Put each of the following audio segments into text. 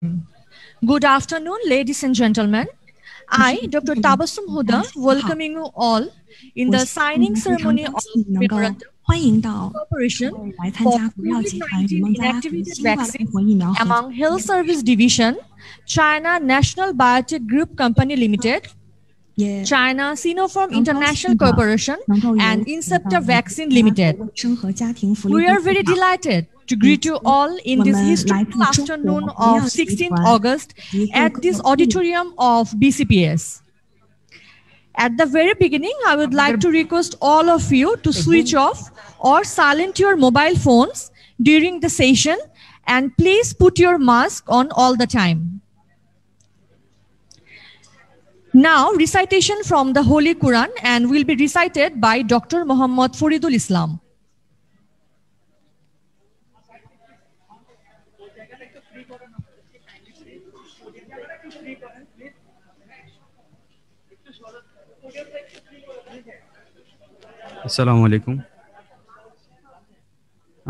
Good afternoon, ladies and gentlemen. I, Dr. Tabassum Huda, welcoming you all in the signing ceremony of Memorandum Cooperation for COVID-19 Inactivated Vaccine among Health Service Division, China National Biotech Group Company Limited, China Sinopharm International Corporation, and Incepta Vaccine Limited. We are very delighted to greet you all in this historical afternoon of 16th August at this auditorium of BCPS. At the very beginning, I would like to request all of you to switch off or silence your mobile phones during the session, and please put your mask on all the time. Now, recitation from the Holy Quran and will be recited by Dr. Muhammad Faridul Islam. السلام عليكم.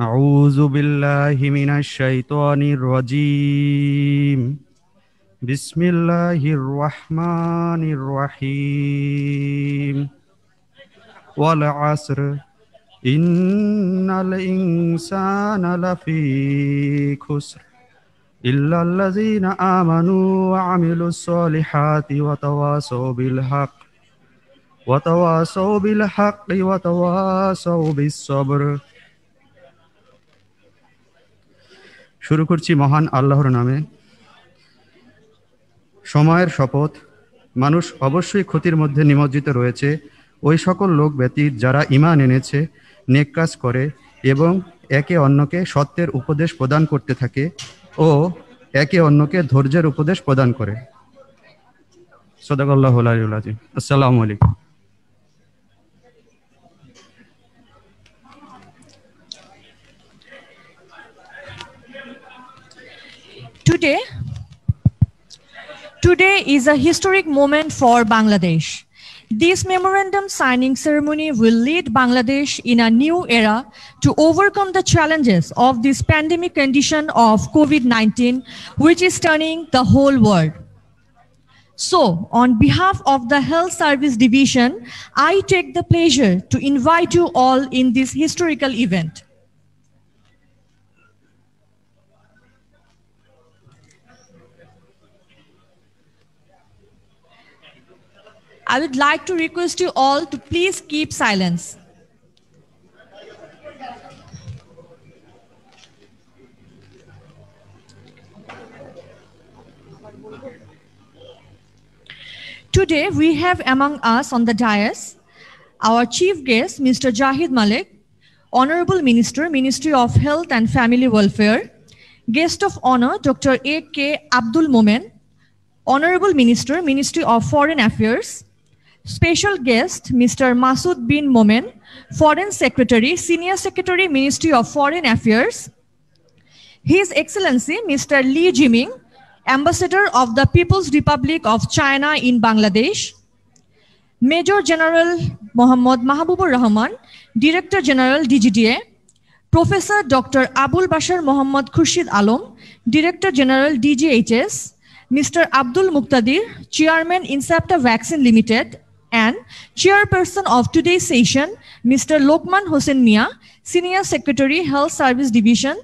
أعوذ بالله من الشيطان الرجيم. بسم الله الرحمن الرحيم. والعصر إن الإنسان لفي خسر إلا الذين آمنوا وعملوا الصالحات وتواصوا بالحق وتواصوا بالصبر. শুরু করছি মহান আল্লাহর নামে। সময়ের শপথ, মানুষ অবশ্যই ক্ষতির মধ্যে নিমজ্জিত রয়েছে ওই সকল লোক ব্যতীত যারা ঈমান এনেছে, নেক কাজ করে এবং একে অন্যকে সত্যের উপদেশ প্রদান করতে থাকে ও একে অন্যকে ধৈর্যের উপদেশ প্রদান করে। সাদাকাল্লাহুল আলিয়্যুল আযীম। আসসালামু আলাইকুম। Today is a historic moment for Bangladesh. This memorandum signing ceremony will lead Bangladesh in a new era to overcome the challenges of this pandemic condition of COVID-19, which is turning the whole world. So, on behalf of the Health Service Division, I take the pleasure to invite you all in this historical event. I would like to request you all to please keep silence. Today, we have among us on the dais our chief guest, Mr. Jahid Malik, Honorable Minister, Ministry of Health and Family Welfare, Guest of Honor, Dr. A.K. Abdul Momen, Honorable Minister, Ministry of Foreign Affairs, Special Guest, Mr. Masood bin Momen, Foreign Secretary, Senior Secretary, Ministry of Foreign Affairs, His Excellency, Mr. Li Jiming, Ambassador of the People's Republic of China in Bangladesh, Major General Mohammad Mahbubur Rahman, Director General DGDA, Professor Dr. Abul Bashar Mohammad Khurshid Alam, Director General DGHS, Mr. Abdul Muqtadir, Chairman Incepta Vaccine Limited, and Chairperson of today's session, Mr. Lokman Hossein Mia, Senior Secretary, Health Service Division.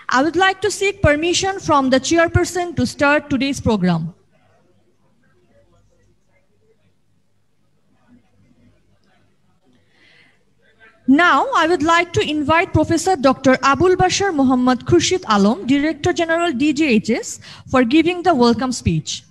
I would like to seek permission from the Chairperson to start today's program. Now, I would like to invite Professor Dr. Abul Bashar Mohammad Khurshid Alam, Director General DGHS, for giving the welcome speech.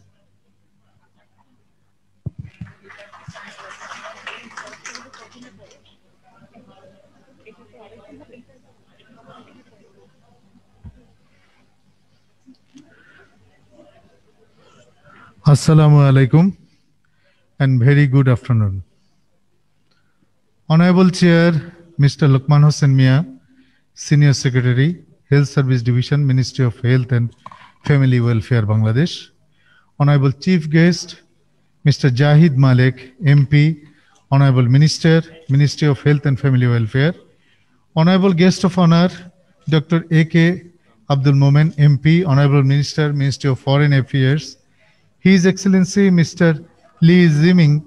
Assalamu alaikum and very good afternoon. Honorable Chair, Mr. Lokman Hossein Mia, Senior Secretary, Health Service Division, Ministry of Health and Family Welfare, Bangladesh. Honorable Chief Guest, Mr. Jahid Malik, MP, Honorable Minister, Ministry of Health and Family Welfare, Honorable Guest of Honor, Dr. A.K. Abdul Momen, MP, Honorable Minister, Ministry of Foreign Affairs, His Excellency Mr. Li Ziming,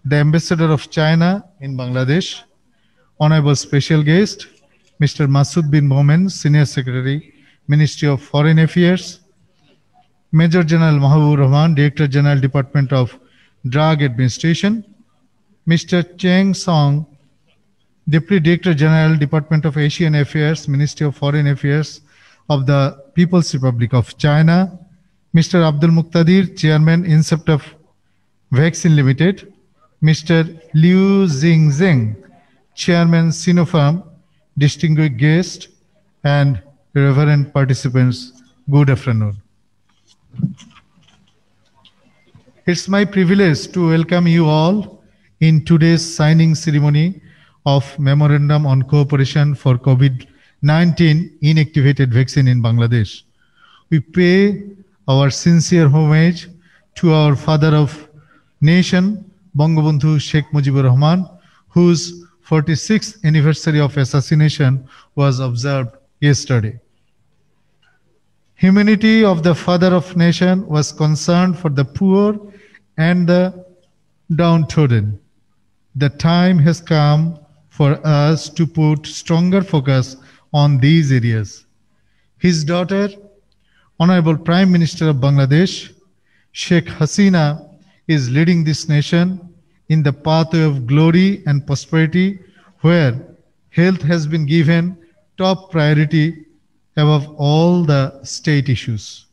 the Ambassador of China in Bangladesh, Honorable Special Guest, Mr. Masood bin Momen, Senior Secretary, Ministry of Foreign Affairs, Major General Mahabur Rahman, Director General, Department of Drug Administration, Mr. Cheng Song, Deputy Director General, Department of Asian Affairs, Ministry of Foreign Affairs of the People's Republic of China, Mr. Abdul Muqtadir, Chairman, Incept of Vaccine Limited, Mr. Liu Xingzeng, Chairman, Sinopharm, distinguished guests, and reverend participants, good afternoon. It's my privilege to welcome you all in today's signing ceremony of Memorandum on Cooperation for COVID-19 Inactivated Vaccine in Bangladesh. We pay our sincere homage to our father of nation, Bangabandhu Sheikh Mujibur Rahman, whose 46th anniversary of assassination was observed yesterday. Humanity of the father of nation was concerned for the poor and the downtrodden. The time has come for us to put stronger focus on these areas. His daughter, Honorable Prime Minister of Bangladesh, Sheikh Hasina, is leading this nation in the pathway of glory and prosperity, where health has been given top priority above all the state issues.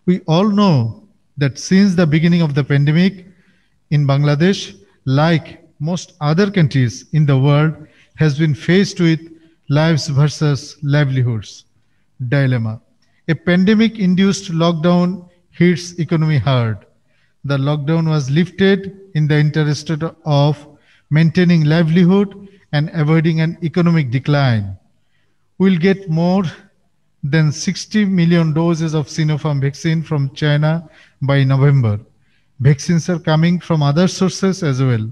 We all know that since the beginning of the pandemic in Bangladesh, like most other countries in the world, has been faced with lives versus livelihoods dilemma. A pandemic-induced lockdown hits economy hard. The lockdown was lifted in the interest of maintaining livelihood and avoiding an economic decline. We'll get more than 60 million doses of Sinopharm vaccine from China by November. Vaccines are coming from other sources as well.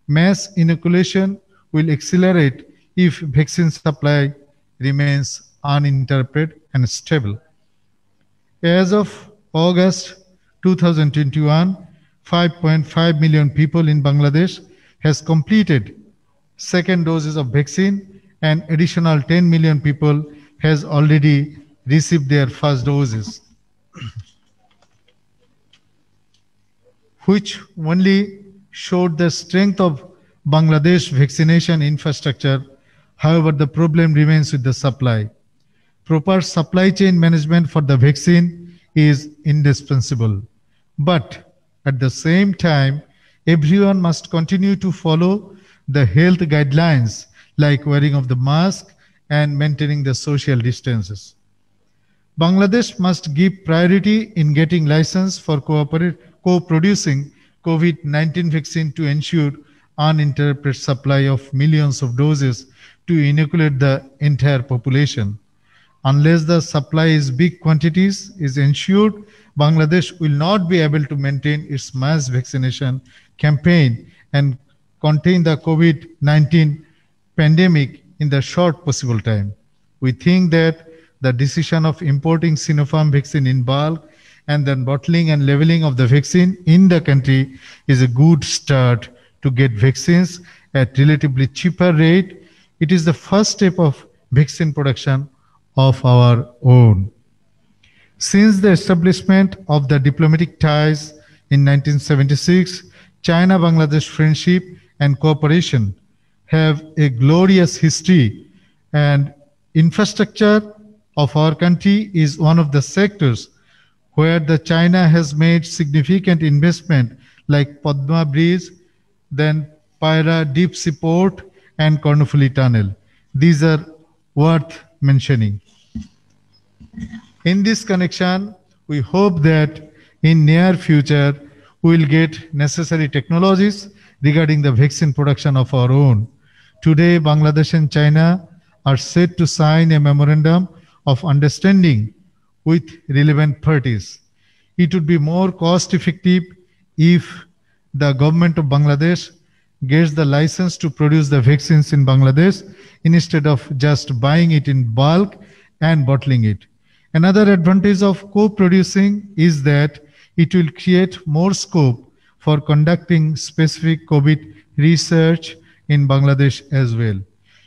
Mass inoculation will accelerate if vaccine supply remains uninterrupted and stable. As of August 2021, 5.5 million people in Bangladesh has completed second doses of vaccine, and additional 10 million people has already received their first doses, which only showed the strength of Bangladesh vaccination infrastructure. However, the problem remains with the supply. Proper supply chain management for the vaccine is indispensable. But at the same time, everyone must continue to follow the health guidelines like wearing of the mask and maintaining the social distances. Bangladesh must give priority in getting license for co-producing COVID-19 vaccine to ensure uninterrupted supply of millions of doses to inoculate the entire population. Unless the supply is big quantities is ensured, Bangladesh will not be able to maintain its mass vaccination campaign and contain the COVID-19 pandemic in the short possible time. We think that the decision of importing Sinopharm vaccine in bulk and then bottling and leveling of the vaccine in the country is a good start to get vaccines at relatively cheaper rate. It is the first step of vaccine production of our own. Since the establishment of the diplomatic ties in 1976, China-Bangladesh friendship and cooperation have a glorious history, and infrastructure of our country is one of the sectors where the China has made significant investment like Padma Bridge, then Paira Deep Sea Port and Kornofuli Tunnel. These are worth mentioning. In this connection, we hope that in near future, we will get necessary technologies regarding the vaccine production of our own. Today, Bangladesh and China are set to sign a memorandum of understanding with relevant parties. It would be more cost effective if the government of Bangladesh gets the license to produce the vaccines in Bangladesh instead of just buying it in bulk and bottling it. Another advantage of co-producing is that it will create more scope for conducting specific COVID research in Bangladesh as well.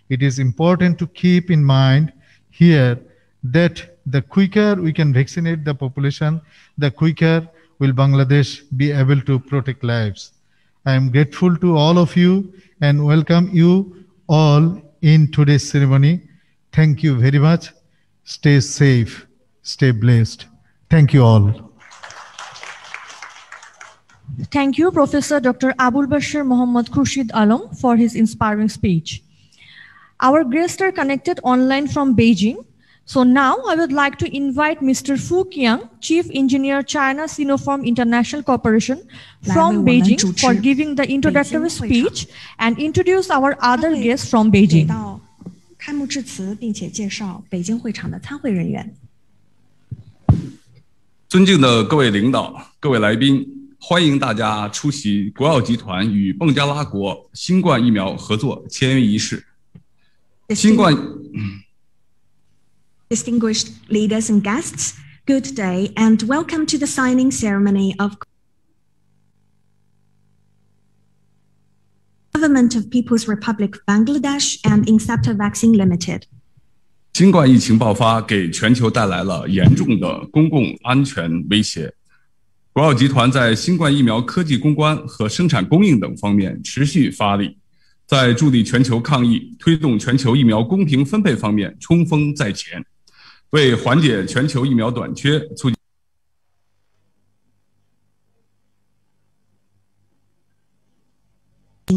It is important to keep in mind here that the quicker we can vaccinate the population, the quicker will Bangladesh be able to protect lives. I am grateful to all of you and welcome you all in today's ceremony. Thank you very much. Stay safe, stay blessed. Thank you all. Thank you, Professor Dr. Abul Bashir Mohammad Khurshid Alam, for his inspiring speech. Our guests are connected online from Beijing. So now I would like to invite Mr. Fu Qiang, Chief Engineer, China Sinopharm International Corporation from Beijing, for giving the introductory speech and introduce our other guests from Beijing. 开幕致辞，并且介绍北京会场的参会人员。尊敬的各位领导、各位来宾，欢迎大家出席国药集团与孟加拉国新冠疫苗合作签约仪式。Distinguished leaders and guests, good day and welcome to the signing ceremony of Government of People's Republic of Bangladesh and Inactivated Vaccine Limited. 新冠疫情爆发给全球带来了严重的公共安全威胁。国药集团在新冠疫苗科技攻关和生产供应等方面持续发力，在助力全球抗疫、推动全球疫苗公平分配方面冲锋在前，为缓解全球疫苗短缺，促进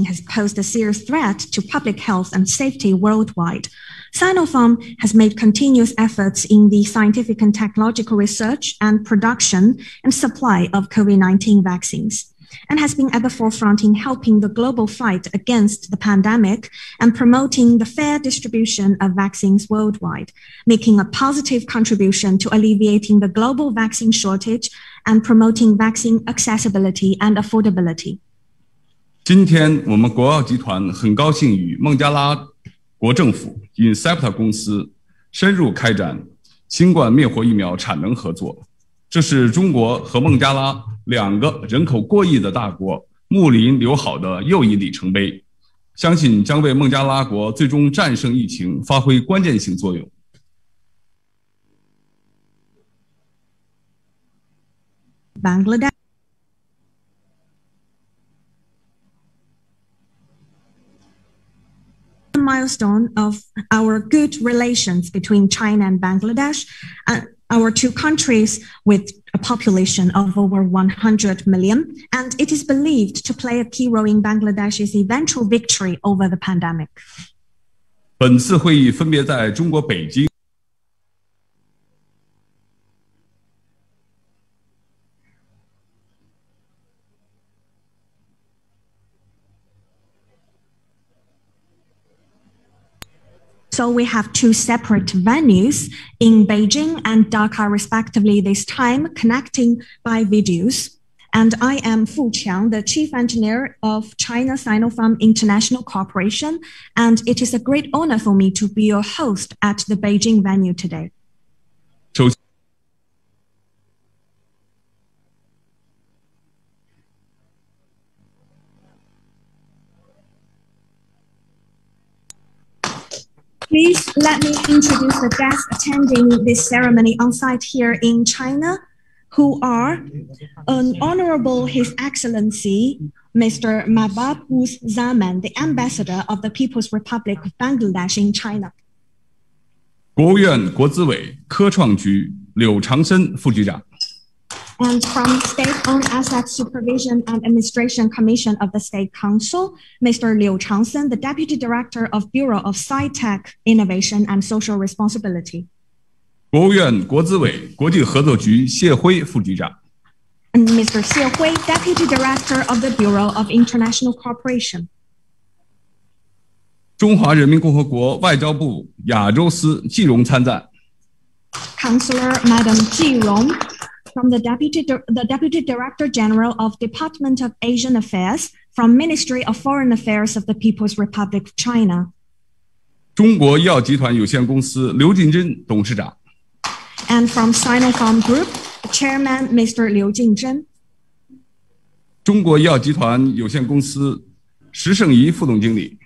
has posed a serious threat to public health and safety worldwide. Sinopharm has made continuous efforts in the scientific and technological research and production and supply of COVID-19 vaccines, and has been at the forefront in helping the global fight against the pandemic and promoting the fair distribution of vaccines worldwide, making a positive contribution to alleviating the global vaccine shortage and promoting vaccine accessibility and affordability. 今天我们国药集团很高兴与孟加拉国政府 Inactivated 公司深入开展新冠灭活疫苗产能合作，这是中国和孟加拉两个人口过亿的大国睦邻友好的又一里程碑，相信将为孟加拉国最终战胜疫情发挥关键性作用。Bangladesh milestone of our good relations between China and Bangladesh, our two countries with a population of over 100 million, and it is believed to play a key role in Bangladesh's eventual victory over the pandemic. 本次会议分别在中国北京 So we have two separate venues in Beijing and Dhaka respectively this time, connecting by videos. And I am Fu Qiang, the Chief Engineer of China Sinopharm International Corporation, and it is a great honor for me to be your host at the Beijing venue today. Please let me introduce the guests attending this ceremony on site here in China, who are Honorable His Excellency, Mr. Mahbub Uz Zaman, the Ambassador of the People's Republic of Bangladesh in China. 国务院国资委科创局柳长申副局长。 And from State-Owned Asset Supervision and Administration Commission of the State Council, Mr. Liu Changsen, the Deputy Director of Bureau of Sci-Tech Innovation and Social Responsibility. 国务院国资委国际合作局谢辉副局长。 And Mr. Xie Hui, Deputy Director of the Bureau of International Cooperation. 中华人民共和国外交部亚洲司季荣参赞。 Councillor Madam Ji Rong from the Deputy Director General of Department of Asian Affairs, from Ministry of Foreign Affairs of the People's Republic of China. 中国医药集团有限公司刘进珍董事长。 And from Sinopharm Group, Chairman Mr. Liu Jingzhen. 中国医药集团有限公司石胜仪副总经理。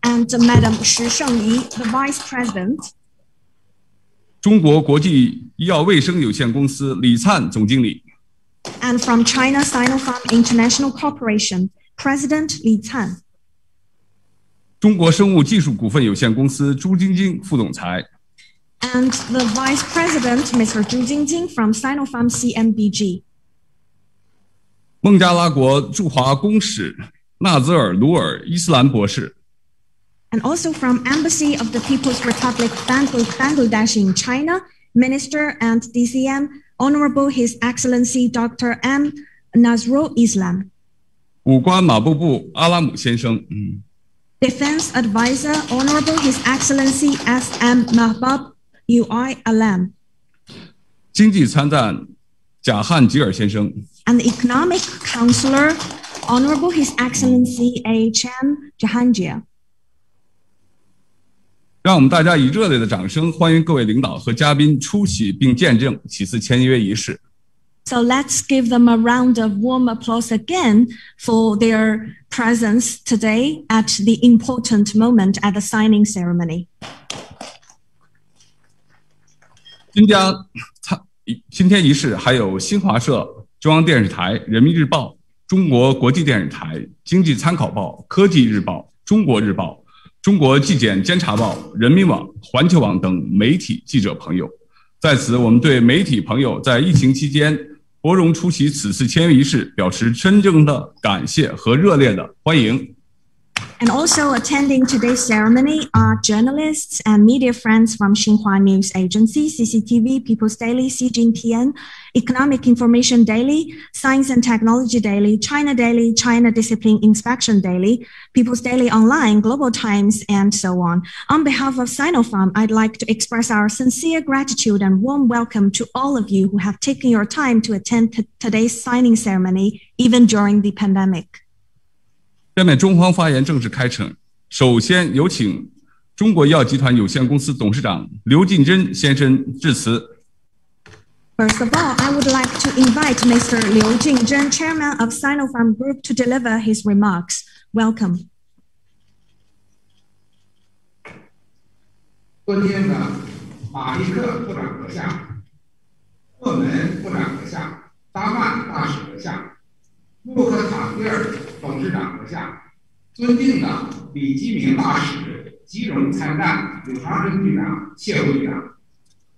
And Madam Shi Shengyi, the Vice President. 中国国际医药卫生有限公司李灿总经理。 And from China Sinopharm International Corporation, President Li Can. 中国生物技术股份有限公司朱晶晶副总裁。 And the Vice President, Mr. Zhu Jingjing from Sinopharm CMBG. 孟加拉国驻华公使纳兹尔·鲁尔·伊斯兰博士。 And also from Embassy of the People's Republic Bangladesh in China, Minister and DCM, Honorable His Excellency Dr. M. Nazrul Islam. 武官马布布阿拉姆先生。 Defense Advisor, Honorable His Excellency S.M. Mahbub UI Alam. 经济参赞贾汉吉尔先生。 And Economic Counselor, Honorable His Excellency H.M. Jahangir. 让我们大家以热烈的掌声欢迎各位领导和嘉宾出席并见证此次签约仪式。 So let's give them a round of warm applause again for their presence today at the important moment at the signing ceremony. 今天仪式还有新华社、中央电视台、人民日报、中国国际电视台、经济参考报、科技日报、中国日报、中国纪检监察报、人民网、环球网等媒体记者朋友。在此，我们对媒体朋友在疫情期间拨冗出席此次签约仪式表示真正的感谢和热烈的欢迎。 And also attending today's ceremony are journalists and media friends from Xinhua News Agency, CCTV, People's Daily, CGTN, Economic Information Daily, Science and Technology Daily, China Daily, China Discipline Inspection Daily, People's Daily Online, Global Times, and so on. On behalf of Sinopharm, I'd like to express our sincere gratitude and warm welcome to all of you who have taken your time to attend today's signing ceremony, even during the pandemic. 下面中方发言正式开始。首先有请中国医药集团有限公司董事长刘进珍先生致辞。 First of all, I would like to invite Mr. Liu Jingzhen, Chairman of Sinopharm Group, to deliver his remarks. Welcome. 昨天的马利克部长阁下、赫门部长阁下、达曼大使阁下、穆克塔菲尔董事长阁下，尊敬的李基明大使、吉荣参赞、柳长生局长、谢会局长，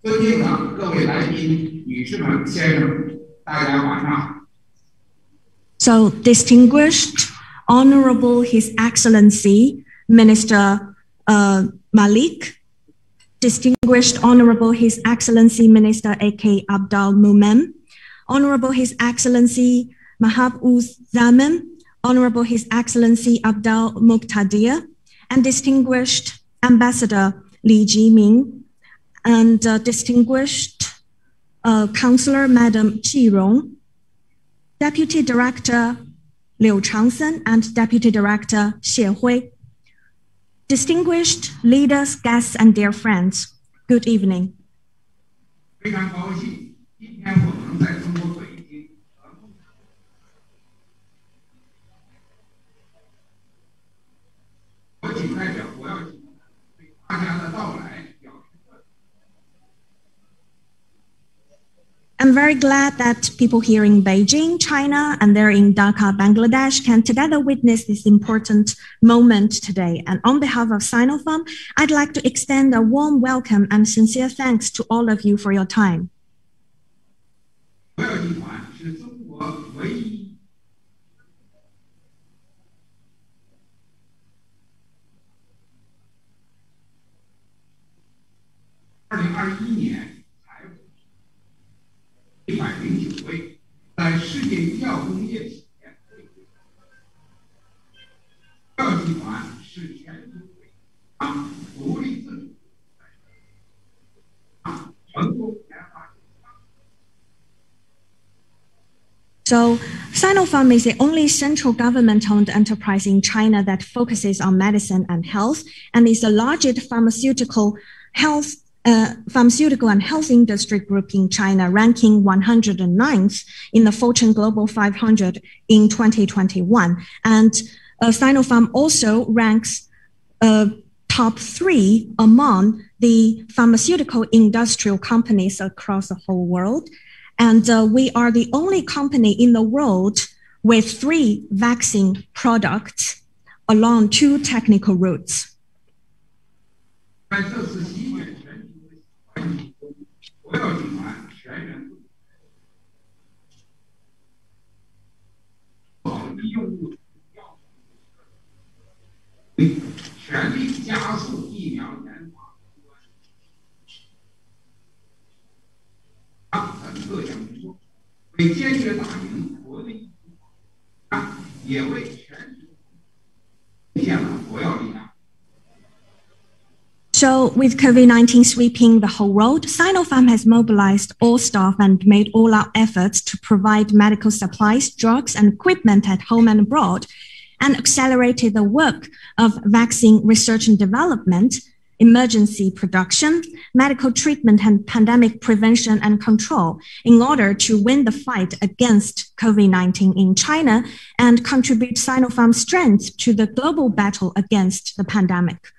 尊敬的各位来宾、女士们、先生们，大家晚上好。So, distinguished, Honorable His Excellency Minister Malik, distinguished Honorable His Excellency Minister A.K. Abdul Mumen, Honorable His Excellency Mahab Uz Zaman, Honorable His Excellency Abdul Muqtadir, and distinguished Ambassador Li Jiming, and distinguished Councillor Madam Ji Rong, Deputy Director Liu Changsen, and Deputy Director Xie Hui. Distinguished leaders, guests, and dear friends, good evening. 非常高兴，今天我能在中国北京。我仅代表我要对大家的到来表示。 I'm very glad that people here in Beijing, China, and they're in Dhaka, Bangladesh, can together witness this important moment today. And on behalf of Sinopharm, I'd like to extend a warm welcome and sincere thanks to all of you for your time. 国药集团是中国唯一2021年109位在世界医药工业企业。国药集团是全球唯一独立自主、成功研发。 So Sinopharm is the only central government-owned enterprise in China that focuses on medicine and health, and is the largest pharmaceutical and health industry group in China, ranking 109th in the Fortune Global 500 in 2021. And Sinopharm also ranks top 3 among the pharmaceutical industrial companies across the whole world. And we are the only company in the world with 3 vaccine products along 2 technical routes. So with COVID-19 sweeping the whole world, Sinopharm has mobilized all staff and made all-out efforts to provide medical supplies, drugs, and equipment at home and abroad, and accelerated the work of vaccine research and development, emergency production, medical treatment, and pandemic prevention and control in order to win the fight against COVID-19 in China and contribute Sinopharm's strength to the global battle against the pandemic.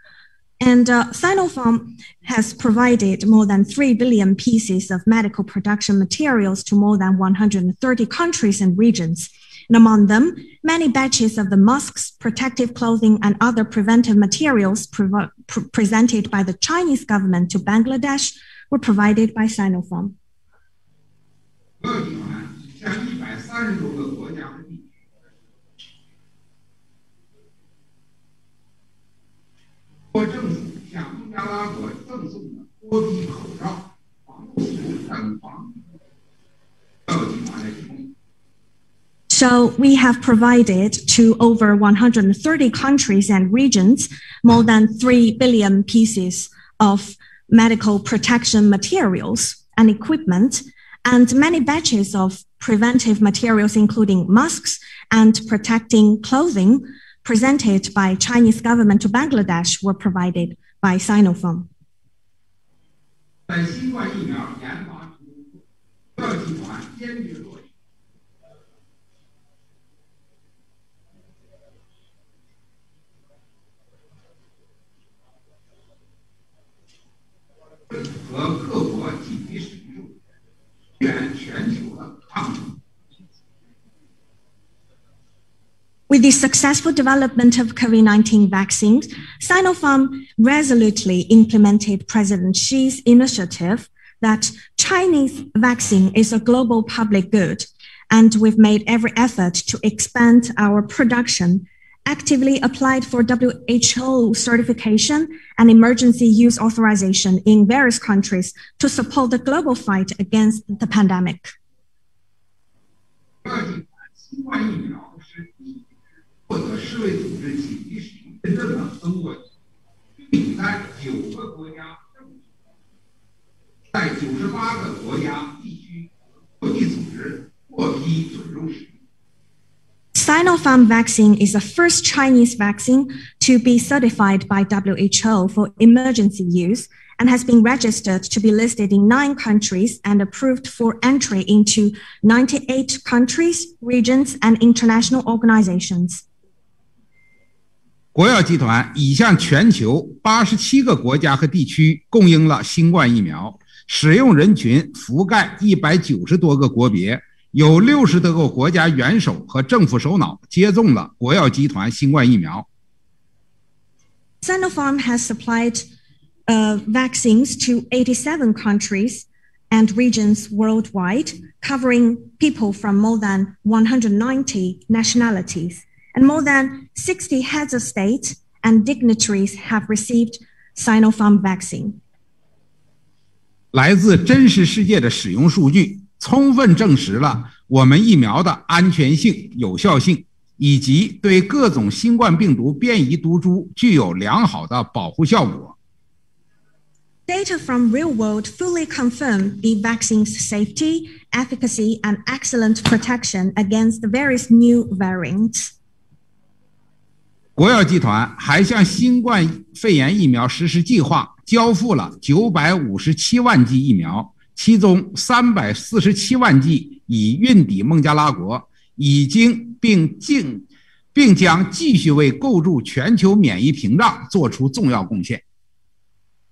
And Sinopharm has provided more than 3 billion pieces of medical production materials to more than 130 countries and regions. And among them, many batches of the masks, protective clothing, and other preventive materials presented by the Chinese government to Bangladesh were provided by Sinopharm. So we have provided to over 130 countries and regions more than 3 billion pieces of medical protection materials and equipment, and many batches of preventive materials, including masks and protecting clothing, presented by Chinese government to Bangladesh, were provided by Sinopharm. With the successful development of COVID-19 vaccines, Sinopharm resolutely implemented President Xi's initiative that Chinese vaccine is a global public good, and we've made every effort to expand our production, actively applied for WHO certification and emergency use authorization in various countries to support the global fight against the pandemic. Sinopharm vaccine is the first Chinese vaccine to be certified by WHO for emergency use and has been registered to be listed in 9 countries and approved for entry into 98 countries, regions, and international organizations. 国药集团已向全球87个国家和地区供应了新冠疫苗，使用人群覆盖190多个国别，有60多个国家元首和政府首脑接种了国药集团新冠疫苗。Sinopharm has supplied vaccines to 87 countries and regions worldwide, covering people from more than 190 nationalities. And more than 60 heads of state and dignitaries have received Sinopharm vaccine. 来自真实世界的使用数据充分证实了我们疫苗的安全性、有效性，以及对各种新冠病毒变异毒株具有良好的保护效果。Data from real world fully confirm the vaccine's safety, efficacy, and excellent protection against the various new variants. 国药集团还向新冠肺炎疫苗实施计划交付了957万剂疫苗，其中347万剂已运抵孟加拉国，并将继续为构筑全球免疫屏障做出重要贡献。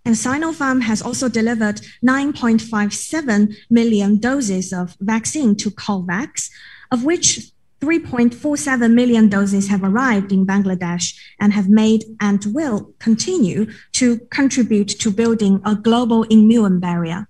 And Sinopharm has also delivered 9.57 million doses of vaccine to COVAX, of which 3.47 million doses have arrived in Bangladesh and have made and will continue to contribute to building a global immune barrier.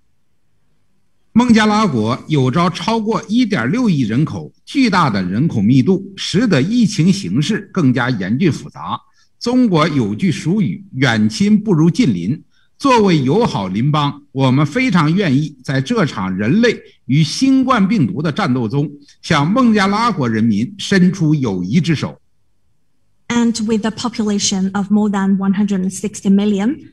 孟加拉国有着超过 1.6 亿人口，巨大的人口密度使得疫情形势更加严峻复杂。中国有句俗语，远亲不如近邻。作为友好邻邦，我们非常愿意在这场人类与新冠病毒的战斗中，向孟加拉国人民伸出友谊之手。And with a population of more than 160 million,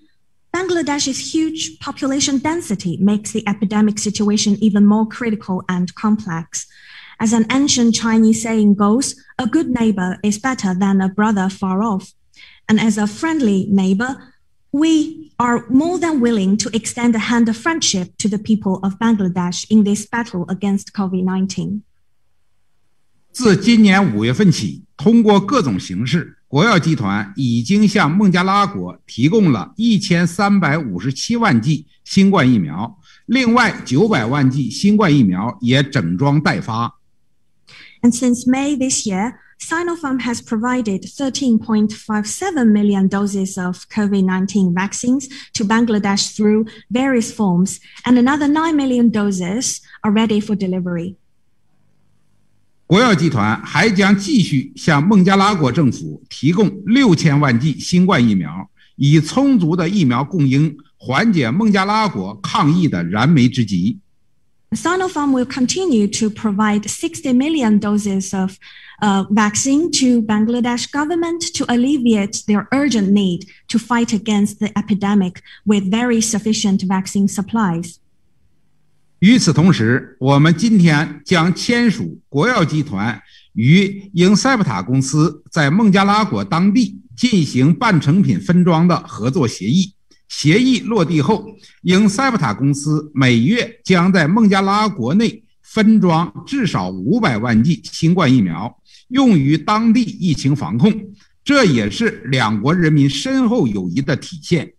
Bangladesh's huge population density makes the epidemic situation even more critical and complex. As an ancient Chinese saying goes, a good neighbor is better than a brother far off. And as a friendly neighbor, we are more than willing to extend a hand of friendship to the people of Bangladesh in this battle against COVID-19. 自今年5月份起，通过各种形式，国药集团已经向孟加拉国提供了1357万剂新冠疫苗，另外900万剂新冠疫苗也整装待发。And since May this year, Sinopharm has provided 13.57 million doses of COVID-19 vaccines to Bangladesh through various forms, and another 9 million doses are ready for delivery. 国药集团还将继续向孟加拉国政府提供6000万剂新冠疫苗，以充足的疫苗供应缓解孟加拉国抗疫的燃眉之急。Sinopharm will continue to provide 60 million doses of vaccine to Bangladesh government to alleviate their urgent need to fight against the epidemic with very sufficient vaccine supplies. 与此同时，我们今天将签署国药集团与英塞普塔公司在孟加拉国当地进行半成品分装的合作协议。协议落地后，英塞普塔公司每月将在孟加拉国内分装至少500万剂新冠疫苗，用于当地疫情防控，这也是两国人民深厚友谊的体现。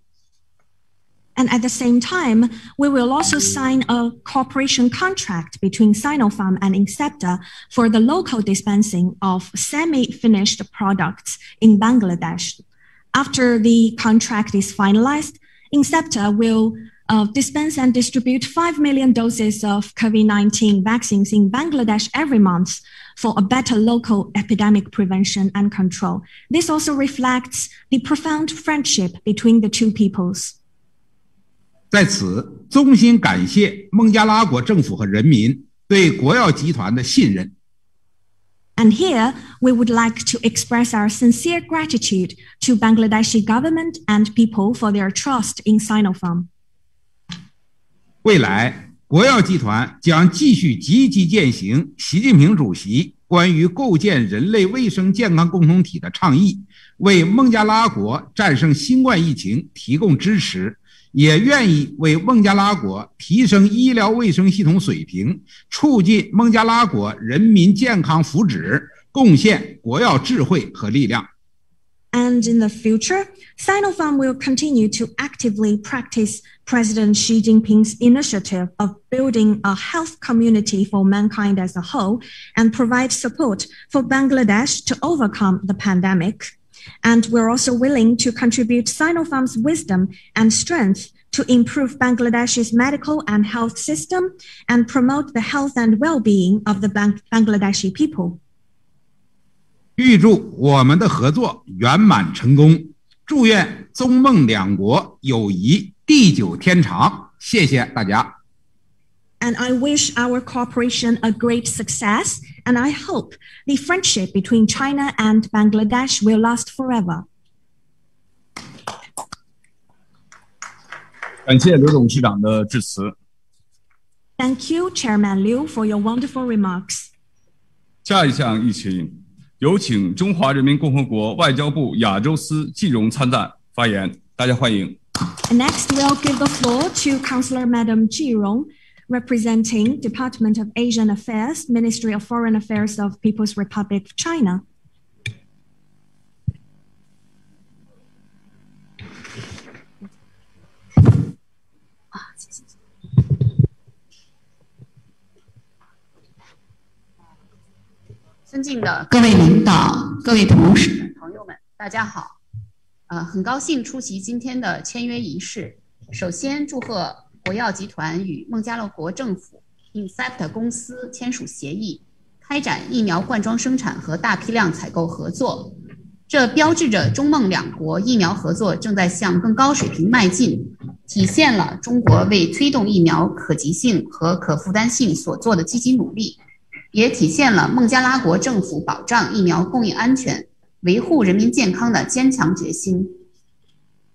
And at the same time, we will also sign a cooperation contract between Sinopharm and Incepta for the local dispensing of semi-finished products in Bangladesh. After the contract is finalized, Incepta will dispense and distribute 5 million doses of COVID-19 vaccines in Bangladesh every month for a better local epidemic prevention and control. This also reflects the profound friendship between the two peoples. 在此，衷心感谢孟加拉国政府和人民对国药集团的信任。And here, we would like to express our sincere gratitude to Bangladeshi government and people for their trust in Sinopharm. 未来，国药集团将继续积极践行习近平主席关于构建人类卫生健康共同体的倡议，为孟加拉国战胜新冠疫情提供支持。也愿意为孟加拉国提升医疗卫生系统水平，促进孟加拉国人民健康福祉，贡献国药智慧和力量。And in the future, Sinopharm will continue to actively practice President Xi Jinping's initiative of building a health community for mankind as a whole and provide support for Bangladesh to overcome the pandemic. And we're also willing to contribute Sinopharm's wisdom and strength to improve Bangladesh's medical and health system and promote the health and well-being of the Bangladeshi people. 预祝我们的合作圆满成功，祝愿中孟两国友谊地久天长。谢谢大家。And I wish our cooperation a great success, and I hope the friendship between China and Bangladesh will last forever. 感谢刘董事长的致辞。Thank you, Chairman Liu, for your wonderful remarks. 下一项议题，有请中华人民共和国外交部亚洲司季荣参赞发言，大家欢迎。And next, we'll give the floor to Councillor Madam Ji Rong, representing Department of Asian Affairs, Ministry of Foreign Affairs of People's Republic of China. 尊敬的各位领导、各位同事、朋友们，大家好。很高兴出席今天的签约仪式。首先，祝贺国药集团与孟加拉国政府 Inactivated 公司签署协议，开展疫苗灌装生产和大批量采购合作。这标志着中孟两国疫苗合作正在向更高水平迈进，体现了中国为推动疫苗可及性和可负担性所做的积极努力，也体现了孟加拉国政府保障疫苗供应安全、维护人民健康的坚强决心。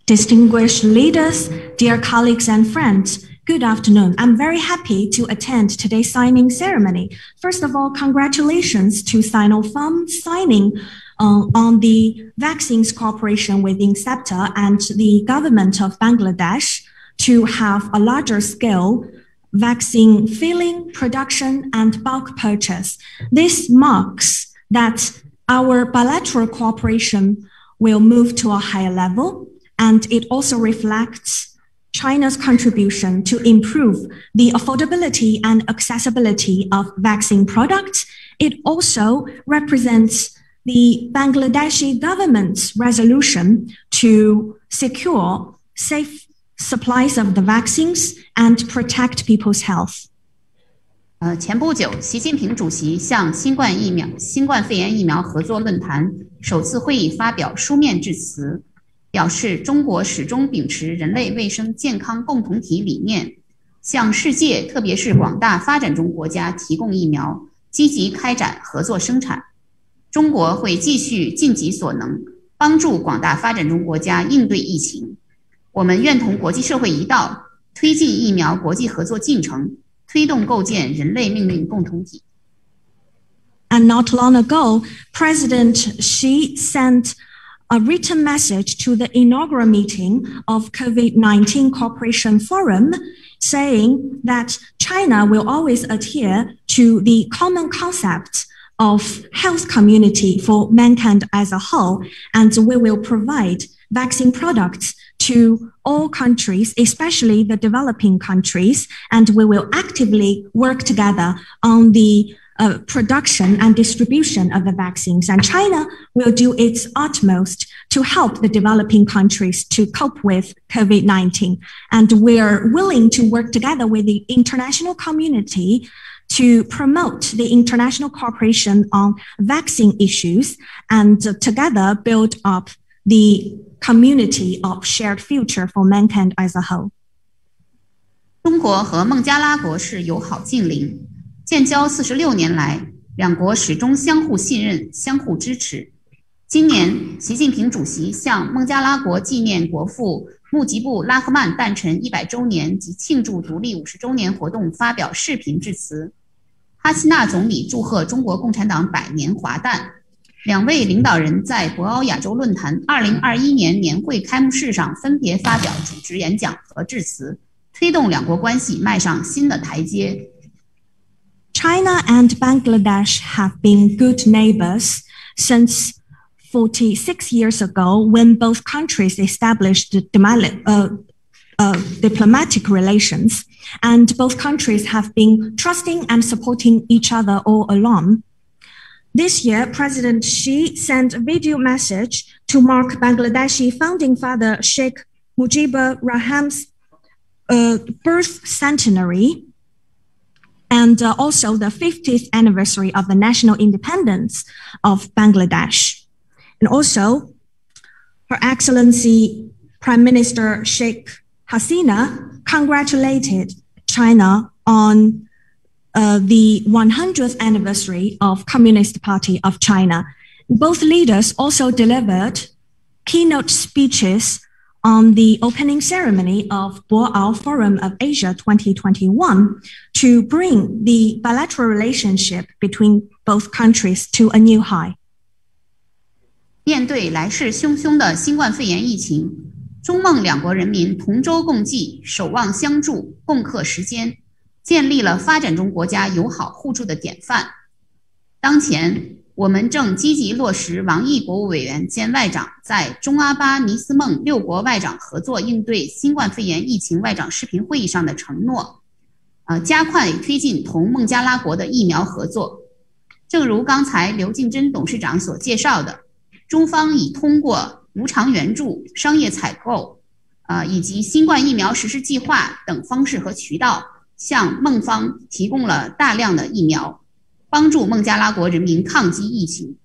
Distinguished leaders, dear colleagues and friends, good afternoon. I'm very happy to attend today's signing ceremony. First of all, congratulations to Sinopharm signing on the vaccines cooperation with Inactivated and the government of Bangladesh to have a larger scale vaccine filling, production, and bulk purchase. This marks that our bilateral cooperation will move to a higher level, and it also reflects China's contribution to improve the affordability and accessibility of vaccine products. It also represents the Bangladeshi government's resolution to secure safe supplies of the vaccines and protect people's health. 前不久，习近平主席向新冠肺炎疫苗合作论坛首次会议发表书面致辞，表示中国始终秉持人类卫生健康共同体理念，向世界特别是广大发展中国家提供疫苗，积极开展合作生产。中国会继续尽己所能，帮助广大发展中国家应对疫情。我们愿同国际社会一道，推进疫苗国际合作进程，推动构建人类命运共同体。And not long ago, President Xi sent a written message to the inaugural meeting of COVID-19 Cooperation Forum, saying that China will always adhere to the common concept of health community for mankind as a whole, and we will provide vaccine products to all countries, especially the developing countries, and we will actively work together on the production and distribution of the vaccines. And China will do its utmost to help the developing countries to cope with COVID-19. And we're willing to work together with the international community to promote the international cooperation on vaccine issues and together build up the community of shared future for mankind as a whole. 中国和孟加拉国是友好近邻，建交46年来，两国始终相互信任、相互支持。今年，习近平主席向孟加拉国纪念国父穆吉布拉赫曼诞辰100周年及庆祝独立50周年活动发表视频致辞。哈希纳总理祝贺中国共产党100年华诞。两位领导人在博鳌亚洲论坛2021年年会开幕式上分别发表主旨演讲和致辞，推动两国关系迈上新的台阶。China and Bangladesh have been good neighbors since 46 years ago when both countries established diplomatic relations, and both countries have been trusting and supporting each other all along. This year, President Xi sent a video message to mark Bangladeshi founding father Sheikh Mujibur Rahman's birth centenary and also the 50th anniversary of the national independence of Bangladesh. And also, Her Excellency Prime Minister Sheikh Hasina congratulated China on the 100th anniversary of Communist Party of China. Both leaders also delivered keynote speeches on the opening ceremony of Boao Forum of Asia 2021 to bring the bilateral relationship between both countries to a new high. 面对来势汹汹的新冠肺炎疫情，中孟两国人民同舟共济，守望相助，共克时艰，建立了发展中国家友好互助的典范。当前，我们正积极落实王毅国务委员兼外长在中阿巴尼斯孟6国外长合作应对新冠肺炎疫情外长视频会议上的承诺，加快推进同孟加拉国的疫苗合作。正如刚才刘敬珍董事长所介绍的，中方已通过无偿援助、商业采购，以及新冠疫苗实施计划等方式和渠道，向孟方提供了大量的疫苗，帮助孟加拉国人民抗击疫情。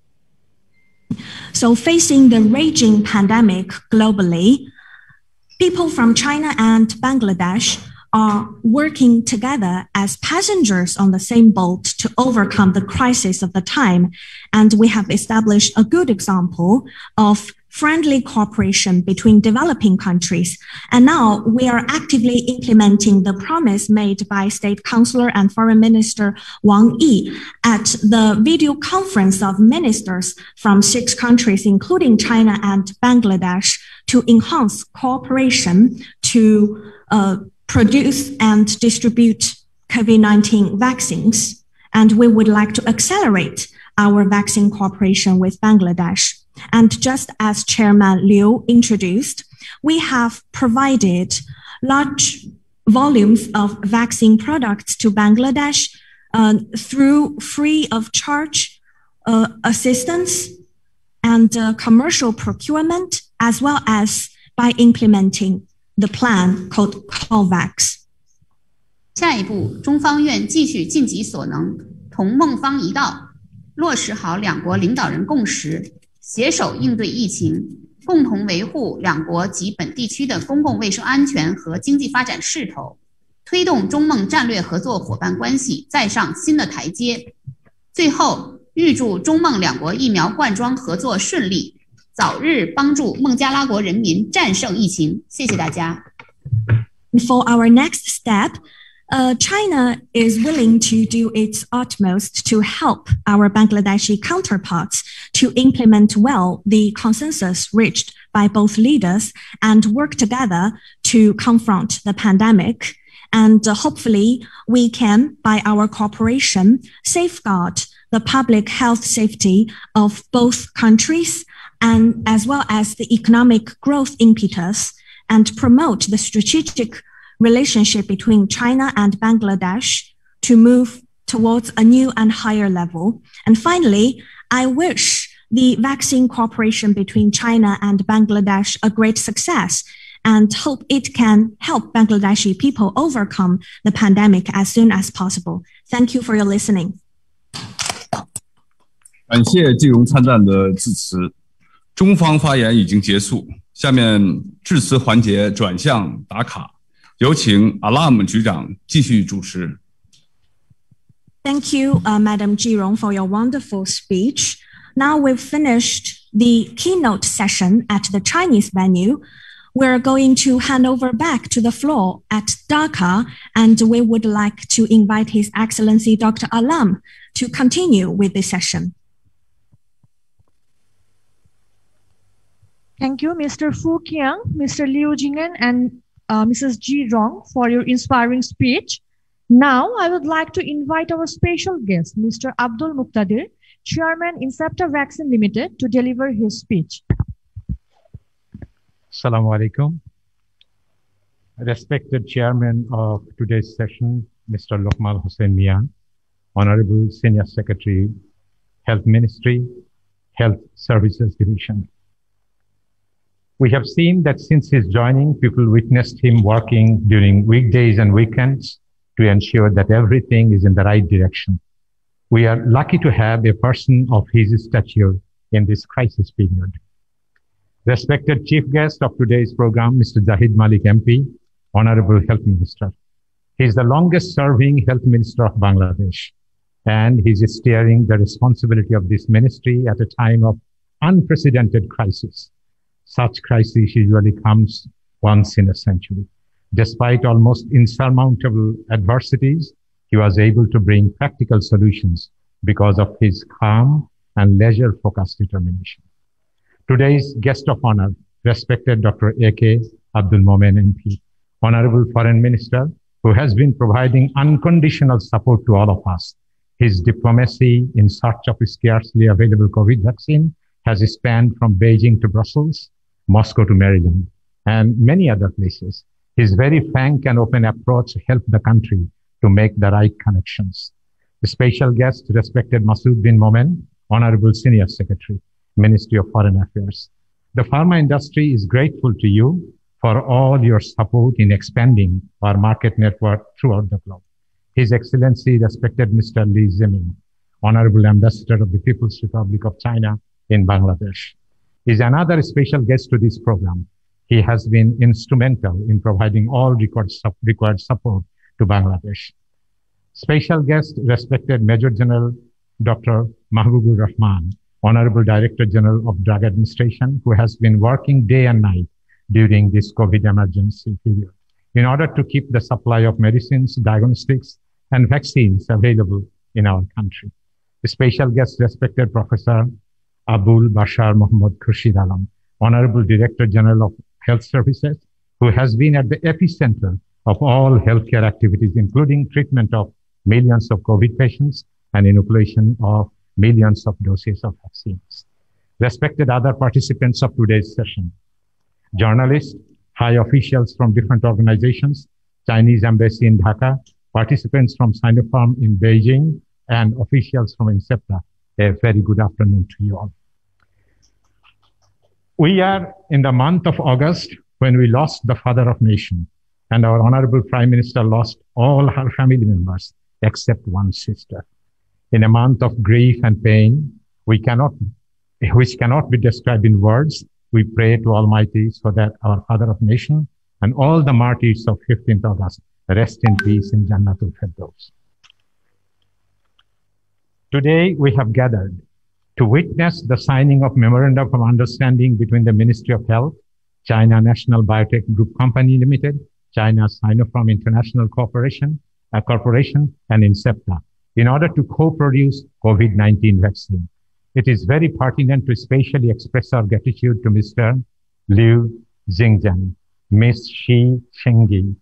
So facing the raging pandemic globally, people from China and Bangladesh are working together as passengers on the same boat to overcome the crisis of the time. And we have established a good example of friendly cooperation between developing countries. And now we are actively implementing the promise made by State Councilor and Foreign Minister Wang Yi at the video conference of ministers from 6 countries, including China and Bangladesh, to enhance cooperation to produce and distribute COVID-19 vaccines. And we would like to accelerate our vaccine cooperation with Bangladesh. And just as Chairman Liu introduced, we have provided large volumes of vaccine products to Bangladesh through free of charge assistance and commercial procurement, as well as by implementing the plan called COVAX. 下一步，中方愿继续尽己所能，同孟方一道，落实好两国领导人共识，携手应对疫情，共同维护两国及本地区的公共卫生安全和经济发展势头，推动中孟战略合作伙伴关系再上新的台阶。最后，预祝中孟两国疫苗灌装合作顺利，早日帮助孟加拉国人民战胜疫情。谢谢大家。For our next step, China is willing to do its utmost to help our Bangladeshi counterparts to implement well the consensus reached by both leaders and work together to confront the pandemic. And hopefully we can, by our cooperation, safeguard the public health safety of both countries and as well as the economic growth impetus and promote the strategic relationship between China and Bangladesh to move towards a new and higher level. And finally, I wish the vaccine cooperation between China and Bangladesh a great success and hope it can help Bangladeshi people overcome the pandemic as soon as possible. Thank you for your listening. 感谢季荣参赞的致辞，中方发言已经结束，下面致辞环节转向打卡，有请 Alam 局长继续主持。Thank you, Madam Jirong, for your wonderful speech. Now we've finished the keynote session at the Chinese venue. We're going to hand over back to the floor at Dhaka, and we would like to invite His Excellency Dr. Alam to continue with the session. Thank you, Mr. Fu Qiang, Mr. Liu Jing'an, and Mrs. Ji Rong for your inspiring speech. Now, I would like to invite our special guest, Mr. Abdul Muqtadir, Chairman Incepta Vaccine Limited, to deliver his speech. Assalamu alaikum. Respected Chairman of today's session, Mr. Lokmal Hussain Mian, Honorable Senior Secretary, Health Ministry, Health Services Division. We have seen that since his joining, people witnessed him working during weekdays and weekends to ensure that everything is in the right direction. We are lucky to have a person of his stature in this crisis period. Respected Chief Guest of today's program, Mr. Zahid Malik MP, Honorable Health Minister. He is the longest serving Health Minister of Bangladesh, and he is steering the responsibility of this ministry at a time of unprecedented crisis. Such crisis usually comes once in a century. Despite almost insurmountable adversities, he was able to bring practical solutions because of his calm and leisure-focused determination. Today's guest of honor, respected Dr. A.K. Abdul Momen MP, Honorable Foreign Minister, who has been providing unconditional support to all of us. His diplomacy in search of a scarcely available COVID vaccine has spanned from Beijing to Brussels, Moscow to Maryland, and many other places. His very frank and open approach helped the country to make the right connections. The special guest, respected Masood bin Momen, Honorable Senior Secretary, Ministry of Foreign Affairs. The pharma industry is grateful to you for all your support in expanding our market network throughout the globe. His Excellency, respected Mr. Li Ziming, Honorable Ambassador of the People's Republic of China in Bangladesh, is another special guest to this program. He has been instrumental in providing all required support to Bangladesh. Special guest, respected Major General Dr. Mahbubur Rahman, Honorable Director General of Drug Administration, who has been working day and night during this COVID emergency period in order to keep the supply of medicines, diagnostics, and vaccines available in our country. The special guest, respected Professor Abul Bashar Muhammad Khurshid Alam, Honorable Director General of Health Services, who has been at the epicenter of all healthcare activities, including treatment of millions of COVID patients and inoculation of millions of doses of vaccines. Respected other participants of today's session, journalists, high officials from different organizations, Chinese Embassy in Dhaka, participants from Sinopharm in Beijing, and officials from Incepta, a very good afternoon to you all. We are in the month of August when we lost the father of nation, and our Honorable Prime Minister lost all her family members except one sister. In a month of grief and pain, which cannot be described in words, we pray to Almighty so that our father of nation and all the martyrs of 15th August rest in peace in Jannatul Firdaus. Today, we have gathered to witness the signing of Memorandum of Understanding between the Ministry of Health, China National Biotech Group Company Limited, China Sinopharm International Corporation, and Incepta in order to co-produce COVID-19 vaccine. It is very pertinent to especially express our gratitude to Mr. Liu Xingzhen, Ms. Shi Chengyi,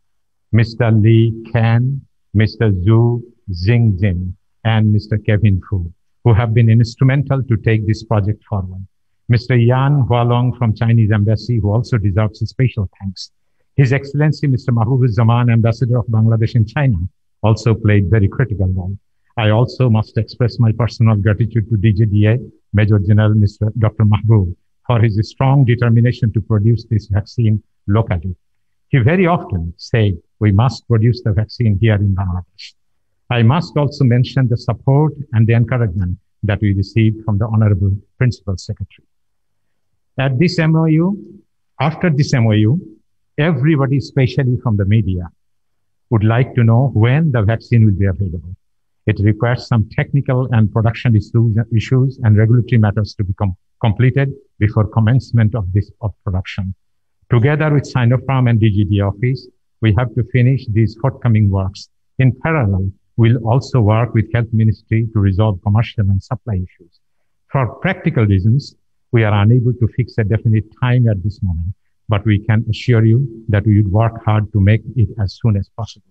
Mr. Li Ken, Mr. Zhu Xingzhen, and Mr. Kevin Fu, who have been instrumental to take this project forward. Mr. Yan Hualong from Chinese Embassy, who also deserves special thanks. His Excellency, Mr. Mahbub Zaman, Ambassador of Bangladesh in China, also played very critical role. I also must express my personal gratitude to DGDA, Major General Mr. Dr. Mahbub, for his strong determination to produce this vaccine locally. He very often said, we must produce the vaccine here in Bangladesh. I must also mention the support and the encouragement that we received from the Honorable Principal Secretary. At this MOU, after this MOU, everybody, especially from the media, would like to know when the vaccine will be available. It requires some technical and production issues and regulatory matters to be completed before commencement of production. Together with Sinopharm and DGD office, we have to finish these forthcoming works. In parallel, we'll also work with Health Ministry to resolve commercial and supply issues. For practical reasons, we are unable to fix a definite time at this moment, but we can assure you that we would work hard to make it as soon as possible.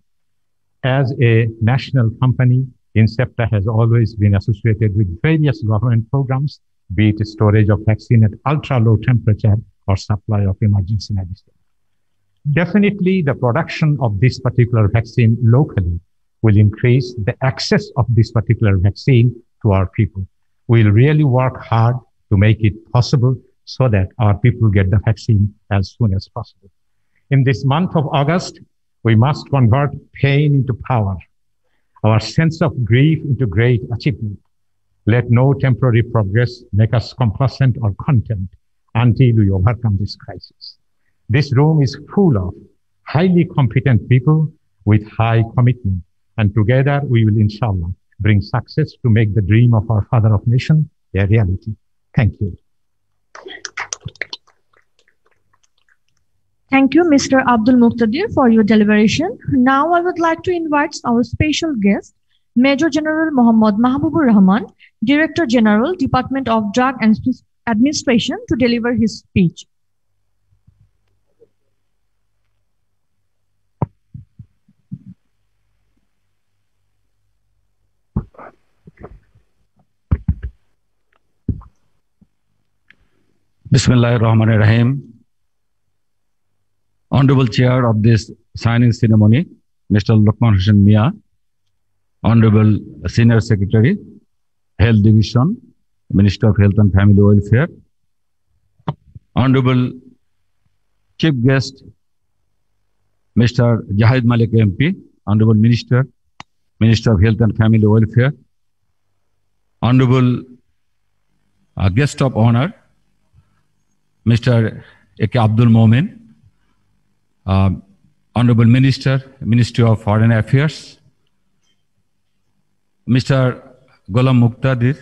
As a national company, Incepta has always been associated with various government programs, be it storage of vaccine at ultra-low temperature or supply of emergency medicine. Definitely, the production of this particular vaccine locally will increase the access of this particular vaccine to our people. We'll really work hard to make it possible so that our people get the vaccine as soon as possible. In this month of August, we must convert pain into power, our sense of grief into great achievement. Let no temporary progress make us complacent or content until we overcome this crisis. This room is full of highly competent people with high commitment, and together we will, inshallah, bring success to make the dream of our father of nation a reality. Thank you. Thank you, Mr. Abdul Muqtadir, for your deliberation. Now I would like to invite our special guest, Major General Mohammad Mahbubur Rahman, Director General, Department of Drug Administration, to deliver his speech. Bismillahirrahmanirrahim. Honorable Chair of this signing ceremony, Mr. Luqman Hussain Mia, Honorable Senior Secretary, Health Division, Minister of Health and Family Welfare, Honorable Chief Guest, Mr. Jahid Malik MP, Honorable Minister, Minister of Health and Family Welfare, Honorable Guest of Honor, Mr. A.K. Abdul Momin, Honorable Minister, Ministry of Foreign Affairs, Mr. Ghulam Muqtadir,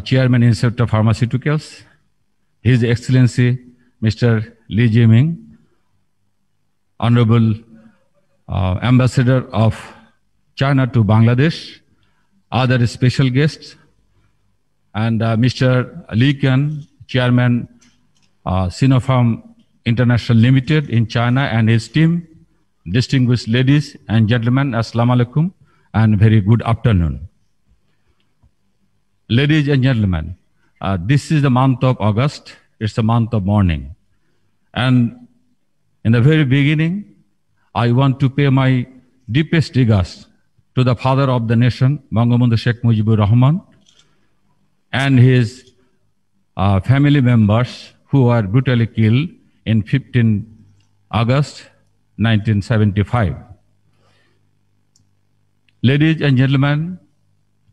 Chairman, Institute of Pharmaceuticals, His Excellency, Mr. Li Jiming, Honorable Ambassador of China to Bangladesh, other special guests, and Mr. Li Qian, Chairman, Sinopharm International Limited in China, and his team, distinguished ladies and gentlemen, Assalamu alaikum and very good afternoon. Ladies and gentlemen, this is the month of August. It's the month of mourning. And in the very beginning, I want to pay my deepest regards to the father of the nation, Bangabandhu Sheikh Mujibur Rahman, and his family members who were brutally killed in 15 August 1975. Ladies and gentlemen,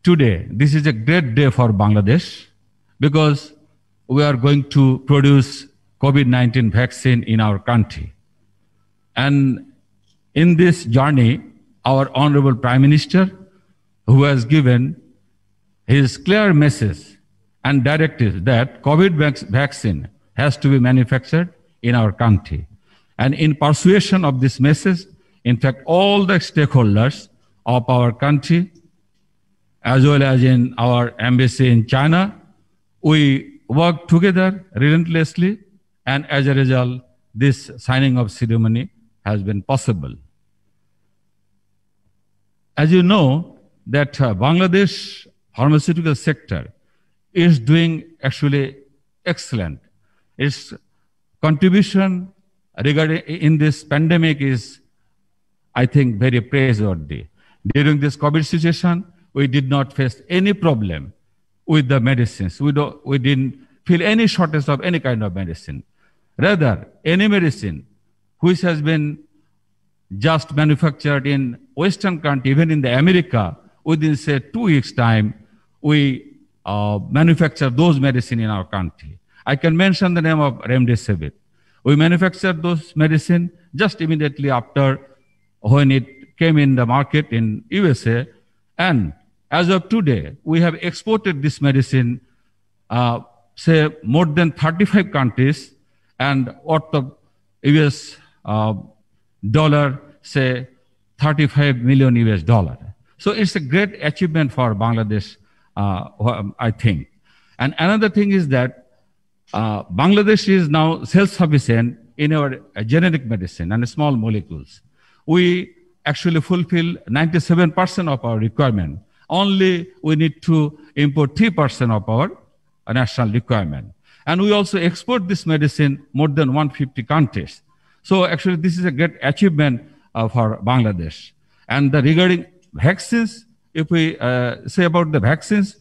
today, this is a great day for Bangladesh because we are going to produce COVID-19 vaccine in our country. And in this journey, our Honorable Prime Minister, who has given his clear message and directive that COVID vaccine has to be manufactured in our country. And in persuasion of this message, in fact, all the stakeholders of our country, as well as in our embassy in China, we work together relentlessly, and as a result, this signing of ceremony has been possible. As you know, that Bangladesh pharmaceutical sector is doing actually excellent. Its contribution regarding in this pandemic is, I think, very praiseworthy. During this COVID situation, we did not face any problem with the medicines. We didn't feel any shortage of any kind of medicine. Rather, any medicine which has been just manufactured in Western country, even in the America, within say 2 weeks time, we manufacture those medicine in our country. I can mention the name of Remdesivir. We manufactured those medicine just immediately after when it came in the market in USA. And as of today, we have exported this medicine, say more than 35 countries, and worth of US dollar, say 35 million US dollar. So it's a great achievement for Bangladesh, I think. And another thing is that Bangladesh is now self-sufficient in our generic medicine and small molecules. We actually fulfill 97% of our requirement. Only we need to import 3% of our national requirement. And we also export this medicine more than 150 countries. So actually this is a great achievement for Bangladesh. And regarding vaccines, if we say about the vaccines,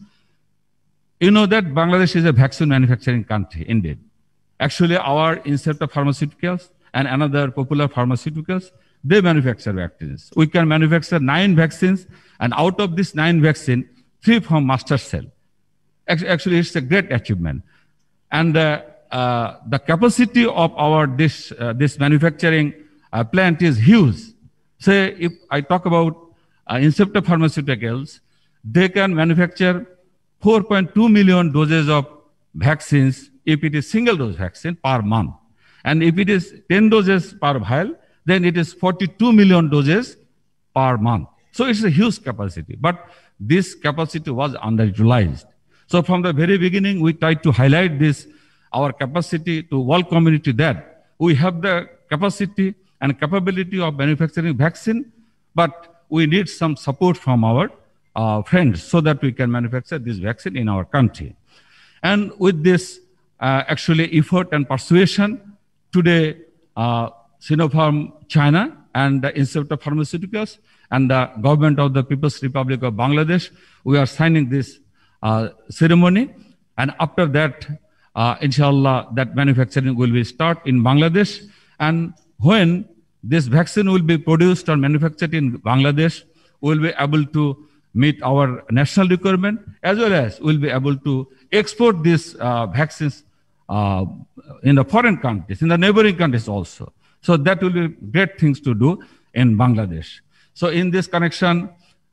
you know that Bangladesh is a vaccine manufacturing country, indeed. Actually, our Institute of Pharmaceuticals and another popular pharmaceuticals, they manufacture vaccines. We can manufacture 9 vaccines, and out of this 9 vaccines, 3 from master cell. Actually, it's a great achievement. And the capacity of our this manufacturing plant is huge. Say, if I talk about Institute of Pharmaceuticals, they can manufacture 4.2 million doses of vaccines if it is single dose vaccine per month. And if it is 10 doses per vial, then it is 42 million doses per month. So it's a huge capacity, but this capacity was underutilized. So from the very beginning, we tried to highlight this, our capacity to world community, that we have the capacity and capability of manufacturing vaccine, but we need some support from our friends so that we can manufacture this vaccine in our country. And with this actually effort and persuasion, today Sinopharm China and the Institute of Pharmaceuticals and the government of the People's Republic of Bangladesh, we are signing this ceremony. And after that, inshallah, that manufacturing will be start in Bangladesh. And when this vaccine will be produced or manufactured in Bangladesh, we will be able to meet our national requirement, as well as we will be able to export these vaccines in the foreign countries, in the neighboring countries also. So that will be great things to do in Bangladesh. So in this connection,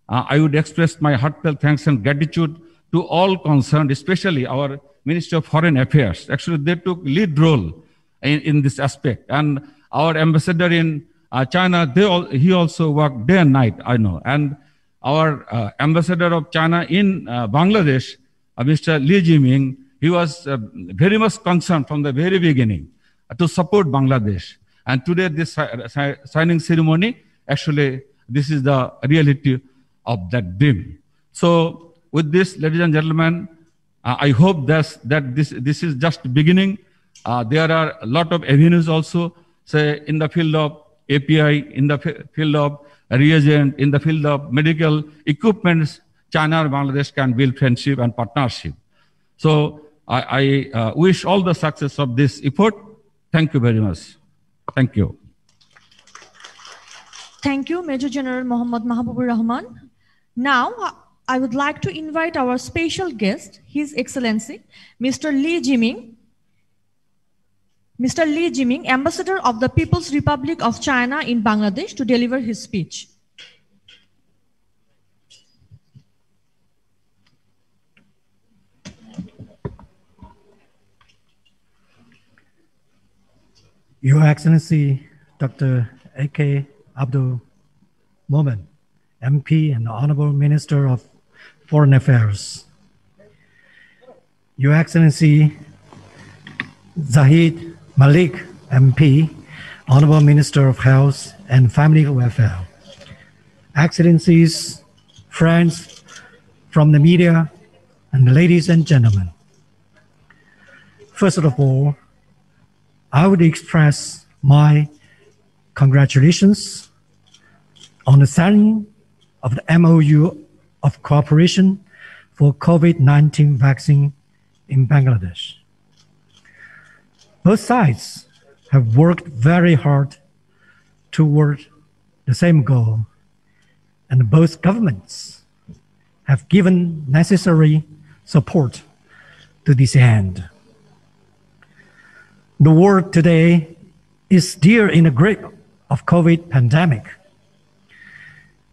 I would express my heartfelt thanks and gratitude to all concerned, especially our Ministry of Foreign Affairs. Actually, they took lead role in this aspect. And our ambassador in China, he also worked day and night, I know. And our ambassador of China in Bangladesh, Mr. Li Jiming, he was very much concerned from the very beginning to support Bangladesh. And today, this signing ceremony, actually, this is the reality of that dream. So with this, ladies and gentlemen, I hope that this is just beginning. There are a lot of avenues also, say in the field of API, in the field of reagent, in the field of medical equipments. China and Bangladesh can build friendship and partnership. So I wish all the success of this effort. Thank you very much. Thank you. Thank you, Major General Mohammad Mahabubur Rahman. Now, I would like to invite our special guest, His Excellency, Mr. Li Jiming. Mr. Li Jiming, Ambassador of the People's Republic of China in Bangladesh, to deliver his speech. Your Excellency, Dr. A.K. Abdul Momen, MP and Honorable Minister of Foreign Affairs. Your Excellency, Zahid Malik, MP, Honorable Minister of Health and Family Welfare. Excellencies, friends from the media, and ladies and gentlemen. First of all, I would express my congratulations on the signing of the MOU of cooperation for COVID-19 vaccine in Bangladesh. Both sides have worked very hard toward the same goal, and both governments have given necessary support to this end. The world today is still in the grip of COVID pandemic.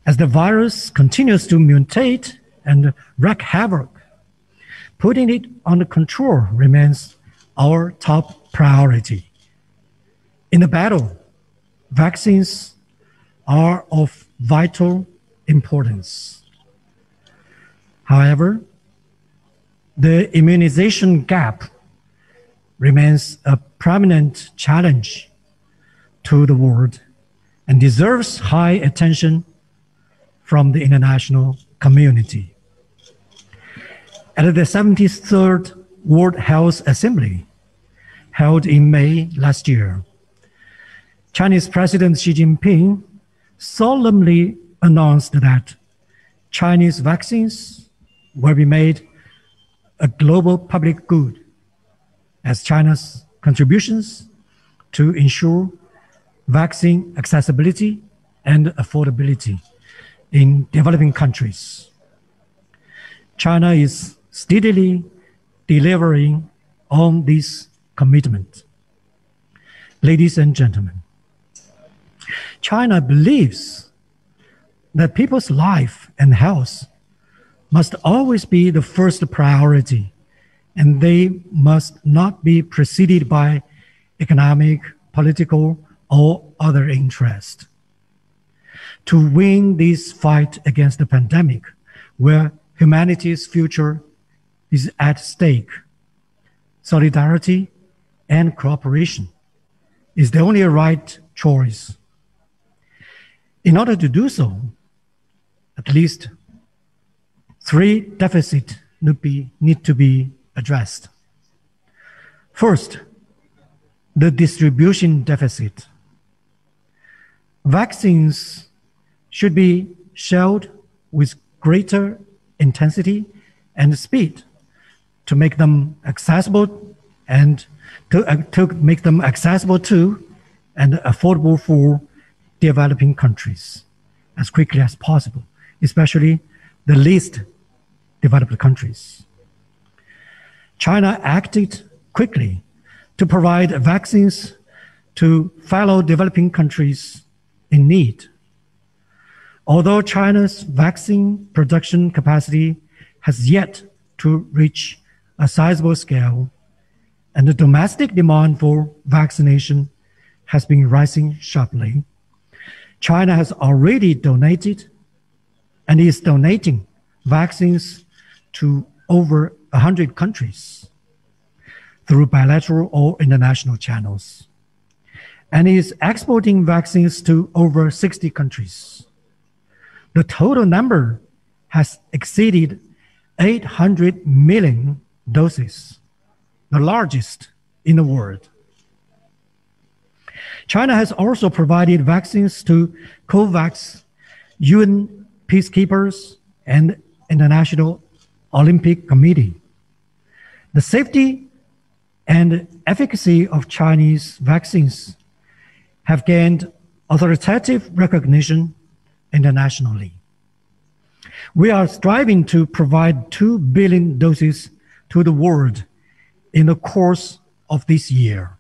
As the virus continues to mutate and wreak havoc, putting it under control remains our top priority. In the battle, vaccines are of vital importance. However, the immunization gap remains a prominent challenge to the world and deserves high attention from the international community. At the 73rd World Health Assembly, held in May last year, Chinese President Xi Jinping solemnly announced that Chinese vaccines will be made a global public good as China's contributions to ensure vaccine accessibility and affordability in developing countries. China is steadily delivering on this commitment. Ladies and gentlemen, China believes that people's life and health must always be the first priority, and they must not be preceded by economic, political, or other interest. To win this fight against the pandemic, where humanity's future is at stake, solidarity and cooperation is the only right choice. In order to do so, at least 3 deficits need to be addressed. First, the distribution deficit. Vaccines should be shared with greater intensity and speed to make them accessible and to make them accessible to and affordable for developing countries as quickly as possible, especially the least developed countries. China acted quickly to provide vaccines to fellow developing countries in need. Although China's vaccine production capacity has yet to reach a sizable scale, and the domestic demand for vaccination has been rising sharply, China has already donated and is donating vaccines to over 100 countries through bilateral or international channels, and is exporting vaccines to over 60 countries. The total number has exceeded 800 million doses, the largest in the world. China has also provided vaccines to COVAX, UN peacekeepers, and International Olympic Committee. The safety and efficacy of Chinese vaccines have gained authoritative recognition internationally. We are striving to provide 2 billion doses to the world in the course of this year.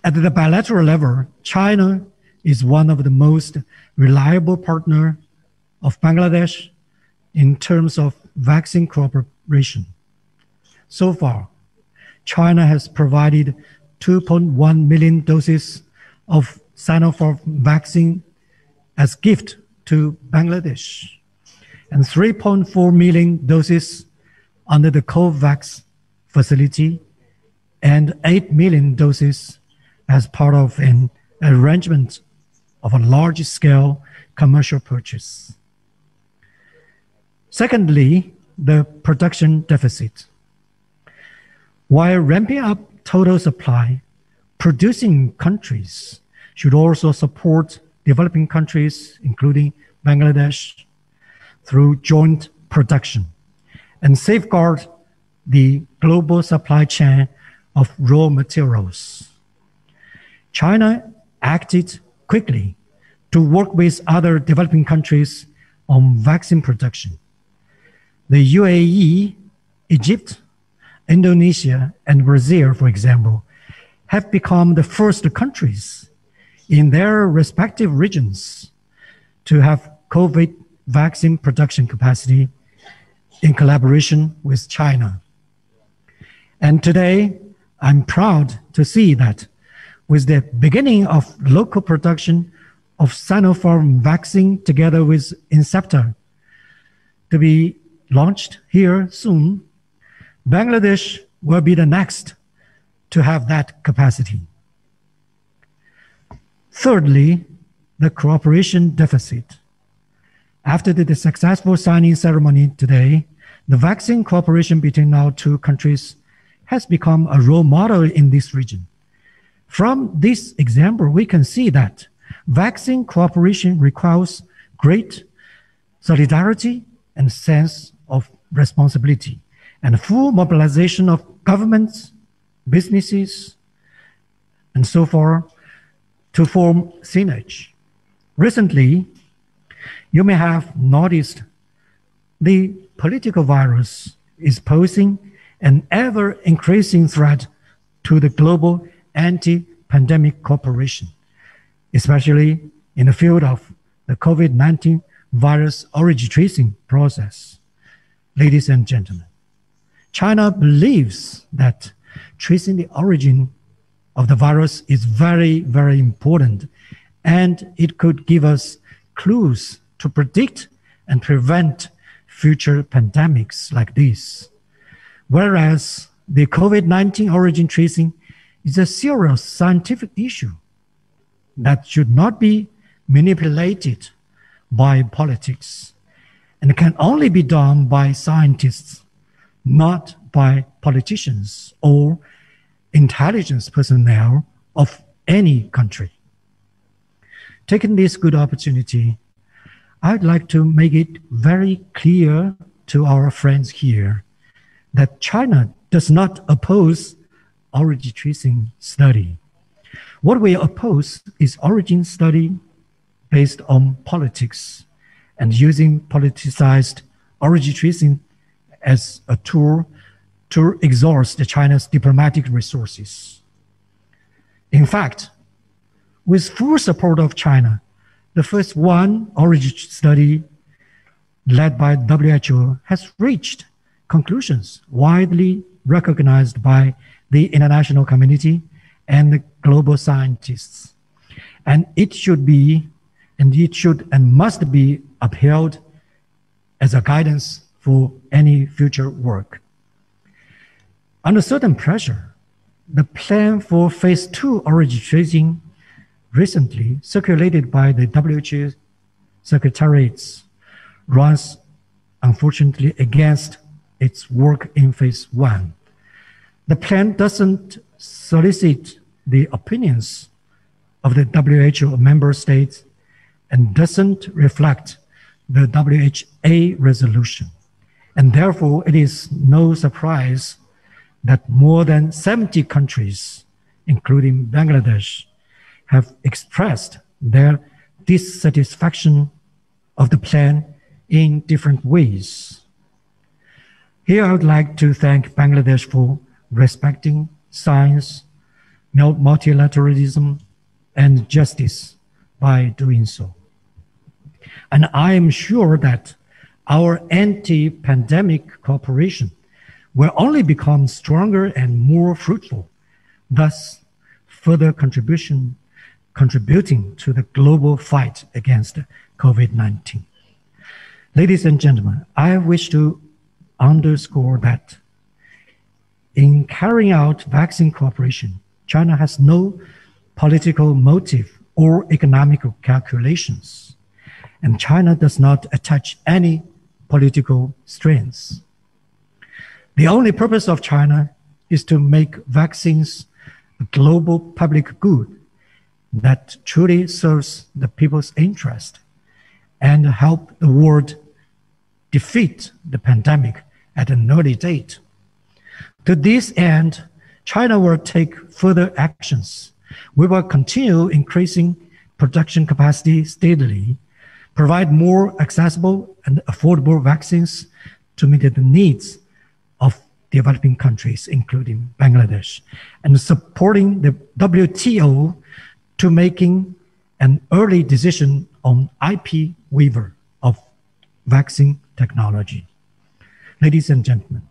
At the bilateral level, China is one of the most reliable partners of Bangladesh in terms of vaccine cooperation. So far, China has provided 2.1 million doses of Sinopharm vaccine as gift to Bangladesh, and 3.4 million doses under the COVAX facility, and 8 million doses as part of an arrangement of a large-scale commercial purchase. Secondly, the production deficit. While ramping up total supply, producing countries should also support developing countries, including Bangladesh, through joint production and safeguard the global supply chain of raw materials. China acted quickly to work with other developing countries on vaccine production. The UAE, Egypt, Indonesia, and Brazil, for example, have become the first countries in their respective regions to have COVID vaccine production capacity in collaboration with China. And today, I'm proud to see that with the beginning of local production of Sinopharm vaccine together with Inceptor to be launched here soon, Bangladesh will be the next to have that capacity. Thirdly, the cooperation deficit. After the successful signing ceremony today, the vaccine cooperation between our 2 countries has become a role model in this region. From this example, we can see that vaccine cooperation requires great solidarity and sense of responsibility, and full mobilization of governments, businesses, and so forth to form synergy. Recently, you may have noticed the political virus is posing an ever-increasing threat to the global anti-pandemic cooperation, especially in the field of the COVID-19 virus origin tracing process. Ladies and gentlemen, China believes that tracing the origin of the virus is very, very important, and it could give us clues to predict and prevent future pandemics like this. Whereas the COVID-19 origin tracing is a serious scientific issue that should not be manipulated by politics, and can only be done by scientists, not by politicians or intelligence personnel of any country. Taking this good opportunity, I'd like to make it very clear to our friends here that China does not oppose origin tracing study. What we oppose is origin study based on politics and using politicized origin tracing as a tool to exhaust China's diplomatic resources. In fact, with full support of China, the first one origin study led by WHO has reached conclusions widely recognized by the international community and the global scientists. And it should and must be upheld as a guidance for any future work. Under certain pressure, the plan for phase 2 origin tracing recently circulated by the WHO secretariats runs unfortunately against its work in phase 1. The plan doesn't solicit the opinions of the WHO member states and doesn't reflect the WHA resolution. And therefore, it is no surprise that more than 70 countries, including Bangladesh, have expressed their dissatisfaction of the plan in different ways. Here, I would like to thank Bangladesh for respecting science, multilateralism, and justice by doing so. And I am sure that our anti-pandemic cooperation will only become stronger and more fruitful, thus further contributing to the global fight against COVID-19. Ladies and gentlemen, I wish to underscore that in carrying out vaccine cooperation, China has no political motive or economical calculations, and China does not attach any political strings. The only purpose of China is to make vaccines a global public good that truly serves the people's interest and help the world defeat the pandemic at an early date. To this end, China will take further actions. We will continue increasing production capacity steadily, provide more accessible and affordable vaccines to meet the needs of developing countries, including Bangladesh, and supporting the WTO to making an early decision on IP waiver of vaccine technology. Ladies and gentlemen,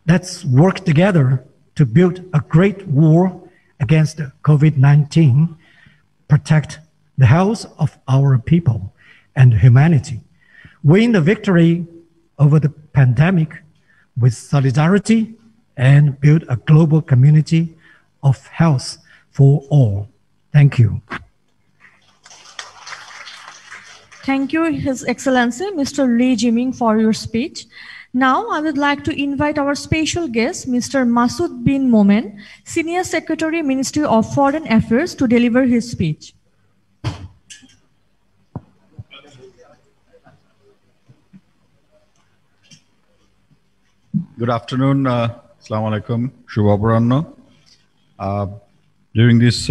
let's work together to build a great war against COVID-19, protect the health of our people and humanity, win the victory over the pandemic with solidarity, and build a global community of health for all. Thank you. Thank you, His Excellency, Mr. Li Jiming, for your speech. Now, I would like to invite our special guest, Mr. Masood bin Momen, Senior Secretary, Ministry of Foreign Affairs, to deliver his speech. Good afternoon. Assalamu alaikum. Shubha Aparanna. During this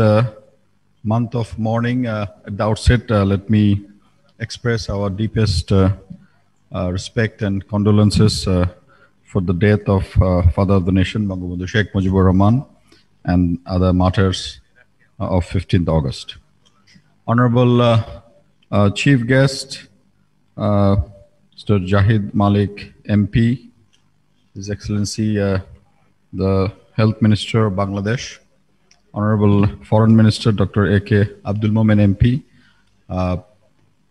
month of mourning, at the outset, let me express our deepest respect and condolences for the death of Father of the Nation, Bangabandhu Sheikh Mujibur Rahman, and other martyrs of 15th August. Honorable Chief Guest, Mr. Jahid Malik, MP, His Excellency, the Health Minister of Bangladesh, Honorable Foreign Minister Dr. A.K. Abdul Momen MP,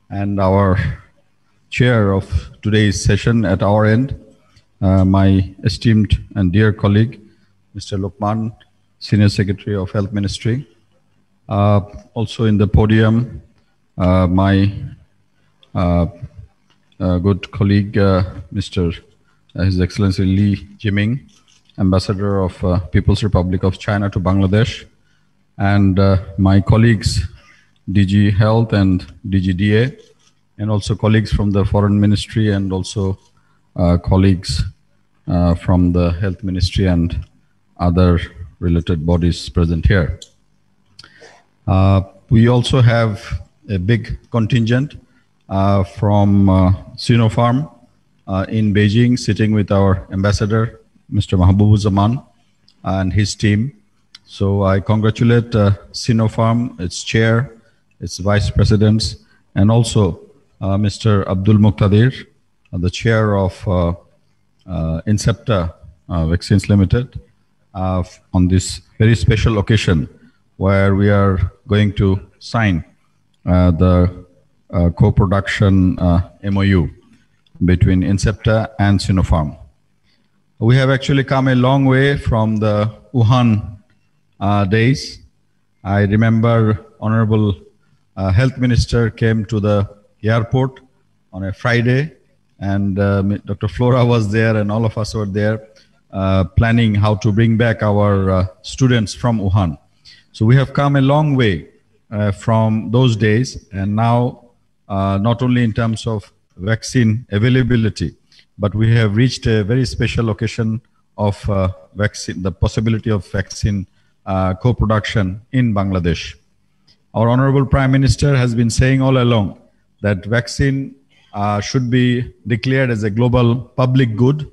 and our chair of today's session at our end, my esteemed and dear colleague, Mr. Luqman, Senior Secretary of Health Ministry. Also in the podium, my good colleague, Mr. His Excellency Li Jiming, Ambassador of People's Republic of China to Bangladesh, and my colleagues, DG Health and DG DA, and also colleagues from the Foreign Ministry and also colleagues from the Health Ministry and other related bodies present here. We also have a big contingent from Sinopharm in Beijing, sitting with our ambassador, Mr. Mahbubuzzaman, and his team. So I congratulate Sinopharm, its chair, its vice presidents, and also Mr. Abdul Muqtadir, the chair of Incepta Vaccines Limited, on this very special occasion where we are going to sign the co-production MOU between Incepta and Sinopharm. We have actually come a long way from the Wuhan days. I remember Honorable Health Minister came to the airport on a Friday, and Dr. Flora was there and all of us were there planning how to bring back our students from Wuhan. So we have come a long way from those days, and now not only in terms of vaccine availability, but we have reached a very special occasion of vaccine, the possibility of vaccine co-production in Bangladesh. Our Honorable Prime Minister has been saying all along that vaccine should be declared as a global public good,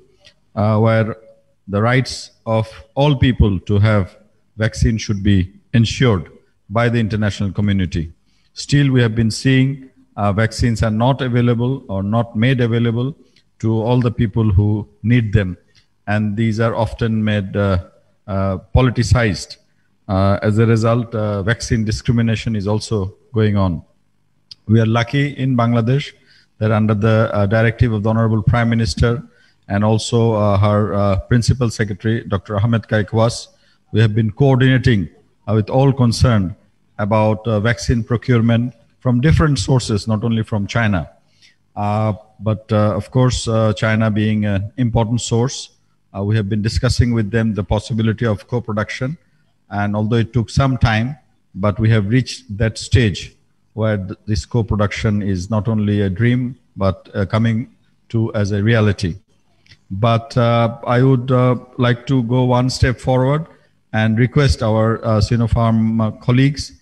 where the rights of all people to have vaccine should be ensured by the international community. Still, we have been seeing vaccines are not available or not made available to all the people who need them, and these are often made politicized. As a result, vaccine discrimination is also going on. We are lucky in Bangladesh that under the directive of the Honorable Prime Minister and also her Principal Secretary, Dr. Ahmed Kaikwas, we have been coordinating with all concerned about vaccine procurement from different sources, not only from China. But of course, China being an important source, we have been discussing with them the possibility of co-production. And although it took some time, but we have reached that stage where this co-production is not only a dream, but coming to as a reality. But I would like to go one step forward and request our Sinopharm colleagues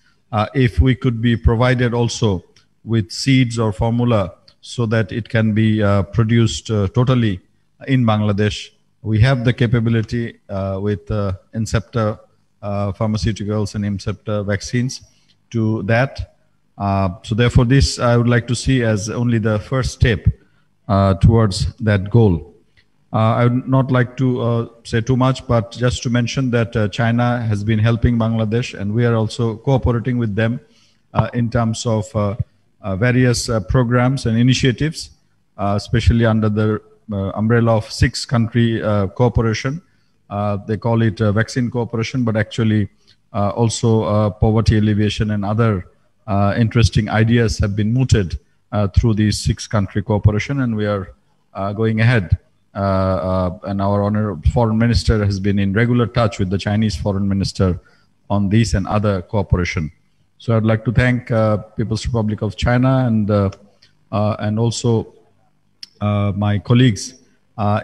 if we could be provided also with seeds or formula so that it can be produced totally in Bangladesh. We have the capability with Incepta Pharmaceuticals and Incepta vaccines to that. So therefore this I would like to see as only the first step towards that goal. I would not like to say too much, but just to mention that China has been helping Bangladesh, and we are also cooperating with them in terms of various programs and initiatives, especially under the umbrella of 6-country cooperation. They call it vaccine cooperation, but actually also poverty alleviation and other interesting ideas have been mooted through these 6-country cooperation, and we are going ahead. And our Honorable Foreign Minister has been in regular touch with the Chinese Foreign Minister on these and other cooperation. So I'd like to thank People's Republic of China and also my colleagues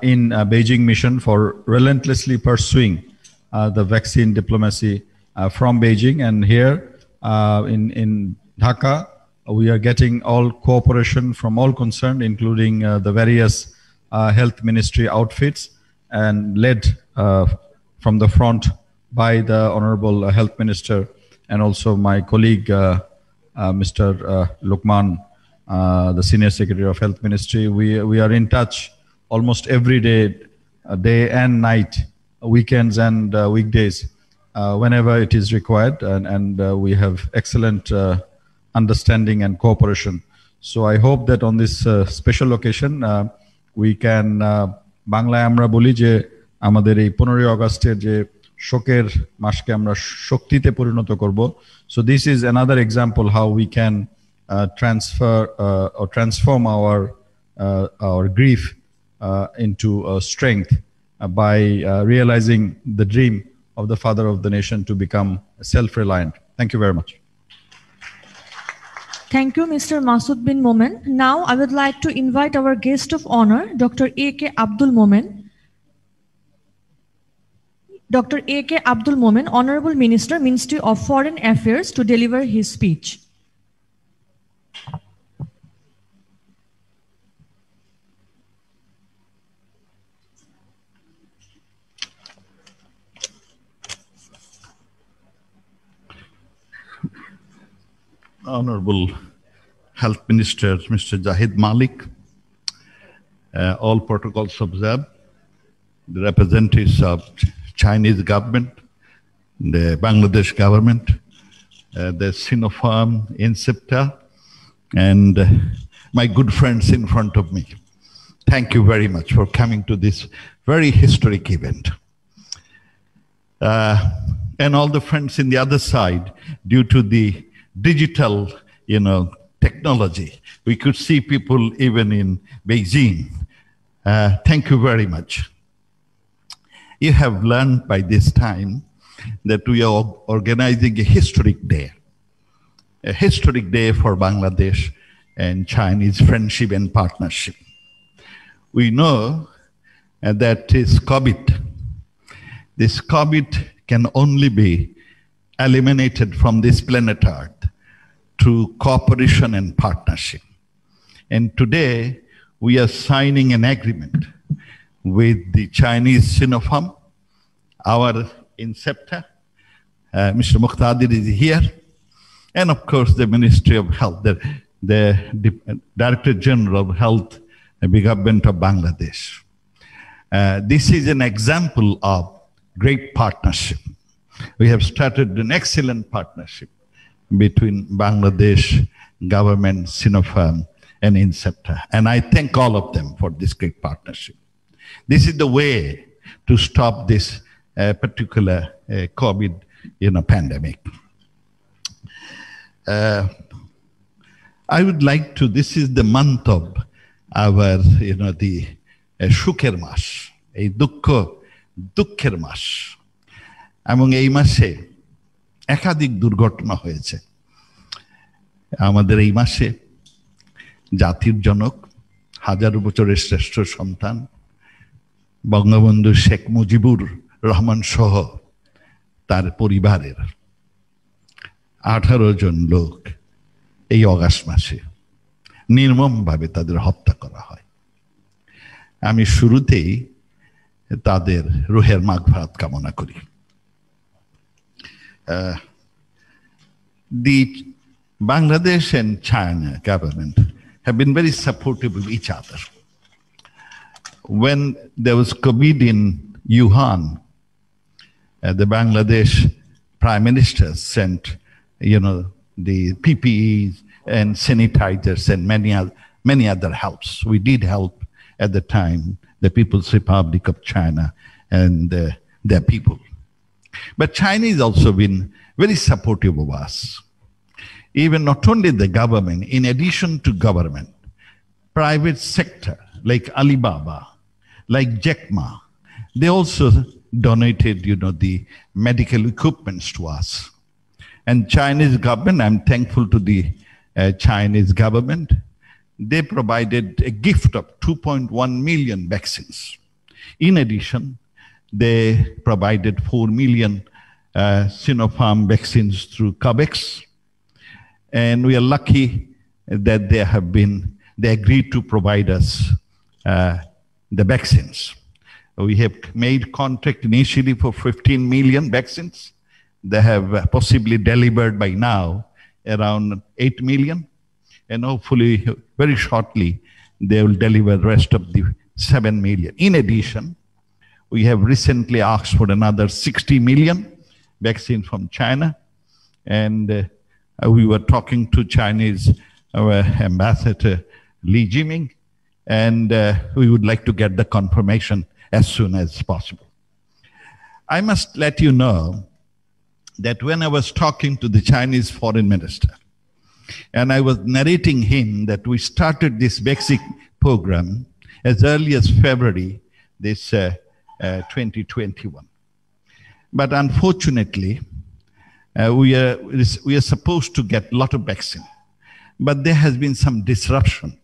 in Beijing mission for relentlessly pursuing the vaccine diplomacy from Beijing. And here in Dhaka, we are getting all cooperation from all concerned, including the various health ministry outfits, and led from the front by the Honorable Health Minister and also my colleague, Mr. Luqman, the Senior Secretary of Health Ministry. We are in touch almost every day, day and night, weekends and weekdays whenever it is required, and we have excellent understanding and cooperation. So I hope that on this special occasion we can বাংলায় আমরা বলি যে আমাদের এই 15 আগস্টের যে শোকের মাসকে আমরা শক্তিতে পরিণত করব. So this is another example how we can transform our grief into strength by realizing the dream of the father of the nation to become self-reliant. Thank you very much. Thank you, Mr. Masood bin Momen. Now I would like to invite our guest of honor, Dr. A.K. Abdul Momen. Dr. A.K. Abdul Momen, Honorable Minister, Ministry of Foreign Affairs, to deliver his speech. Honorable Health Minister, Mr. Jahid Malik, all protocols observed, the representatives of Chinese government, the Bangladesh government, the Sinopharm, Inactivated, and my good friends in front of me. Thank you very much for coming to this very historic event. And all the friends in the other side, due to the digital, technology, we could see people even in Beijing. Thank you very much. You have learned by this time that we are organizing a historic day for Bangladesh and Chinese friendship and partnership. We know that this COVID can only be eliminated from this planet Earth through cooperation and partnership. And today we are signing an agreement with the Chinese Sinopharm, our inceptor, Mr. Muqtadir is here, and of course the Ministry of Health, the Director General of Health and the Government of Bangladesh. This is an example of great partnership. We have started an excellent partnership between Bangladesh government, Sinopharm, and Inactivated. And I thank all of them for this great partnership. This is the way to stop this particular COVID pandemic. I would like to, this is the month of our, the Shuker Mas, a Dukher Mas. এবং এই মাসে একাধিক দুর্ঘটনা হয়েছে। আমাদের এই মাসে জাতির জনক, হাজার বছরের শ্রেষ্ঠ সন্তান বঙ্গবন্ধু শেখ মুজিবুর রহমান সহ তার পরিবারের 18 জন লোক এই অগাস্ট মাসে নির্মমভাবে তাদের হত্যা করা হয়। আমি শুরুতেই তাদের রুহের মাগফিরাত কামনা করি। The Bangladesh and China government have been very supportive of each other. When there was COVID in Wuhan, the Bangladesh Prime Minister sent, the PPEs and sanitizers and many other helps. We did help at the time the People's Republic of China and their people. But China has also been very supportive of us. Even not only the government, in addition to government, private sector like Alibaba, like Jack Ma, they also donated, the medical equipments to us. And Chinese government, I'm thankful to the Chinese government, they provided a gift of 2.1 million vaccines. In addition, they provided 4 million Sinopharm vaccines through COVAX. And we are lucky that they agreed to provide us the vaccines. We have made contract initially for 15 million vaccines. They have possibly delivered by now around 8 million. And hopefully, very shortly, they will deliver the rest of the 7 million. In addition, We have recently asked for another 60 million vaccine from China. And we were talking to Chinese Ambassador Li Jiming, and we would like to get the confirmation as soon as possible. I must let you know that when I was talking to the Chinese foreign minister, and I was narrating him that we started this vaccine program as early as February this 2021. But unfortunately, we are supposed to get a lot of vaccine, but there has been some disruption.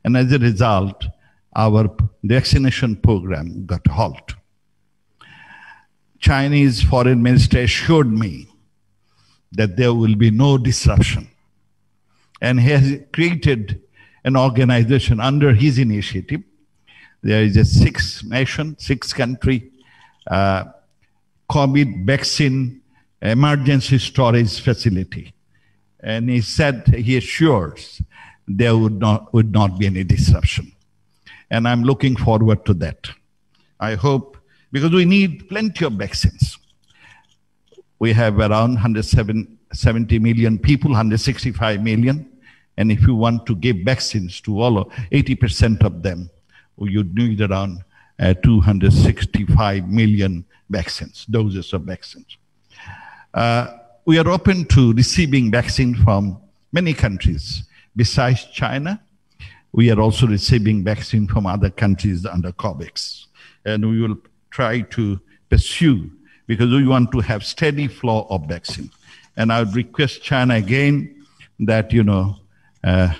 And as a result, our vaccination program got halt. Chinese foreign minister assured me that there will be no disruption. And he has created an organization under his initiative. There is a 6-country COVID vaccine emergency storage facility. And he said, he assures there would not be any disruption. And I'm looking forward to that. I hope, because we need plenty of vaccines. We have around 170 million people, 165 million. And if you want to give vaccines to all 80% of them, you'd need around 265 million vaccines, doses of vaccines. We are open to receiving vaccine from many countries. Besides China, we are also receiving vaccine from other countries under COVAX. And we will try to pursue, because we want to have steady flow of vaccine. And I would request China again that,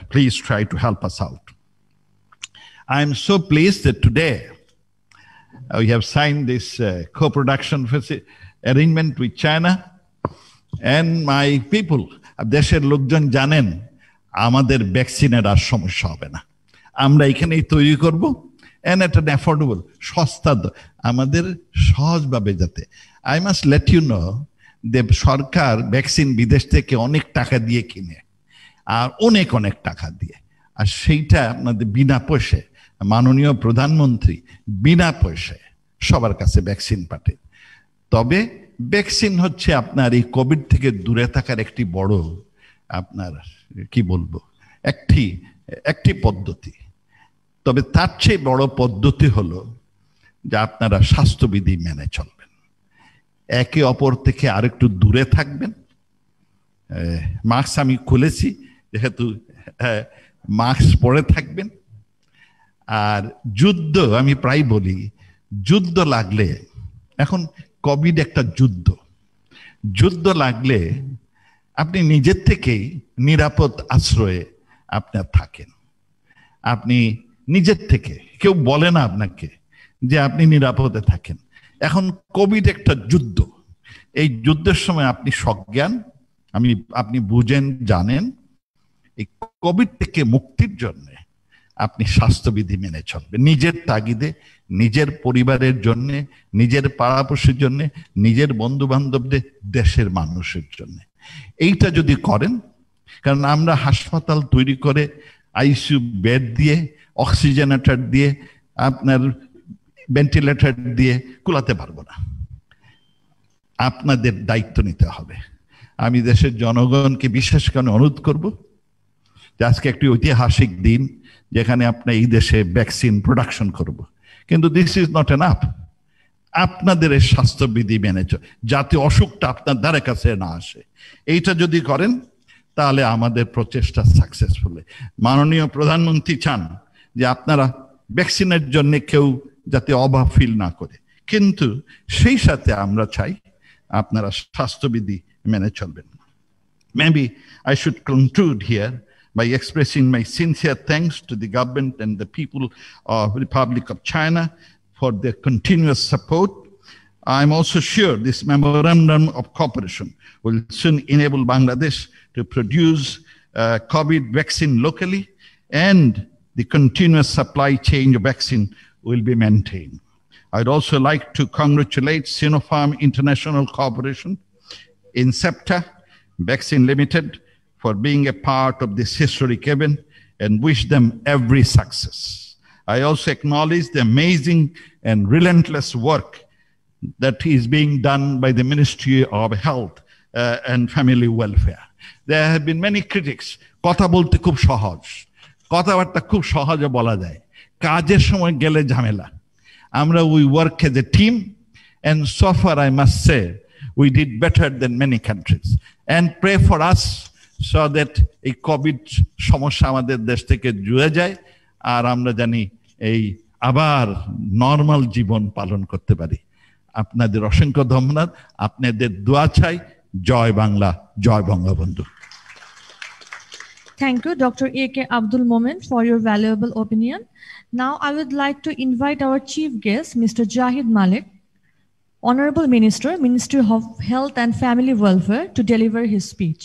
please try to help us out. I'm so pleased that today we have signed this co-production arrangement with China. And my people, দেশের লোকজন জানেন আমাদের ভ্যাকসিনের আর সমস্যা হবে না। আমরা এখানেই তৈরি করব, and at an affordable, সস্তা আমাদের সহজভাবে যাতে। I must let you know যে সরকার ভ্যাকসিন বিদেশ থেকে অনেক টাকা দিয়ে কিনে, আর অনেক টাকা দিয়ে, আর সেইটা আপনাদের বিনা পয়সায় মাননীয় প্রধানমন্ত্রী বিনা পয়সায় সবার কাছে ভ্যাকসিন পাঠায়। তবে ভ্যাকসিন হচ্ছে আপনার এই কোভিড থেকে দূরে থাকার একটি বড় আপনার কি বলবো একটি পদ্ধতি। তবে তার চেয়ে বড় পদ্ধতি হলো যে আপনারা স্বাস্থ্যবিধি মেনে চলবেন, একে অপর থেকে আরেকটু দূরে থাকবেন। মাস্ক আমি খুলেছি, যেহেতু মাস্ক পরে থাকবেন। আর যুদ্ধ, আমি প্রায় বলি যুদ্ধ লাগলে, এখন কোভিড একটা যুদ্ধ লাগলে আপনি নিজের থেকেই নিরাপদ আশ্রয়ে আপনার থাকেন। আপনি নিজের থেকে, কেউ বলে না আপনাকে যে আপনি নিরাপদে থাকেন। এখন কোভিড একটা যুদ্ধ, এই যুদ্ধের সময় আপনি সজ্ঞান, আপনি বুঝেন, জানেন এই কোভিড থেকে মুক্তির জন্য আপনি স্বাস্থ্যবিধি মেনে চলবেন, নিজের তাগিদে, নিজের পরিবারের জন্য, নিজের পাড়াপড়শির জন্য, নিজের বন্ধু বান্ধবদের, দেশের মানুষের জন্য। এইটা যদি করেন, কারণ আমরা হাসপাতাল তৈরি করে আইসিইউ বেড দিয়ে, অক্সিজেনেটর দিয়ে, আপনার ভেন্টিলেটর দিয়ে কুলাতে পারবো না। আপনাদের দায়িত্ব নিতে হবে। আমি দেশের জনগণকে বিশেষ করে অনুরোধ করব যে আজকে একটি ঐতিহাসিক দিন, যেখানে আপনার এই দেশে ভ্যাকসিন প্রোডাকশন করব, কিন্তু দিস ইজ নট এনাফ। আপনাদের এই স্বাস্থ্যবিধি মেনে যাতে অসুখটা আপনার দ্বারা কাছে না আসে, এইটা যদি করেন তাহলে আমাদের প্রচেষ্টা সাকসেসফুল। মাননীয় প্রধানমন্ত্রী চান যে আপনারা ভ্যাকসিনের জন্য কেউ যাতে অভাব ফিল না করে, কিন্তু সেই সাথে আমরা চাই আপনারা স্বাস্থ্যবিধি মেনে চলবেন। Maybe I should conclude here by expressing my sincere thanks to the government and the people of the Republic of China for their continuous support. I'm also sure this memorandum of cooperation will soon enable Bangladesh to produce COVID vaccine locally, and the continuous supply chain of vaccine will be maintained. I'd also like to congratulate Sinopharm International Corporation in SEPTA Vaccine Limited for being a part of this historic event and wish them every success. I also acknowledge the amazing and relentless work that is being done by the Ministry of Health and Family Welfare. There have been many critics. কথা বলতে খুব সহজ, কথাবার্তা খুব সহজে বলা যায়, কাজের সময় গেলে ঝামেলা। আমরা we work as a team, and so far I must say we did better than many countries. And pray for us so that এই কোভিড সমস্যা আমাদের দেশ থেকে জুড়ে যায় আর আমরা জানি এই আবার নরমাল জীবন পালন করতে পারি। আপনাদের অসংখ্য ধন্যবাদ, আপনাদের দোয়া চাই। জয় বাংলা, জয় Bangabandhu. Thank you, Dr. A.K. Abdul Momen, for your valuable opinion. Now, I would like to invite our chief guest, Mr. Jahid Malik, Honorable Minister, Ministry of Health and Family Welfare, to deliver his speech.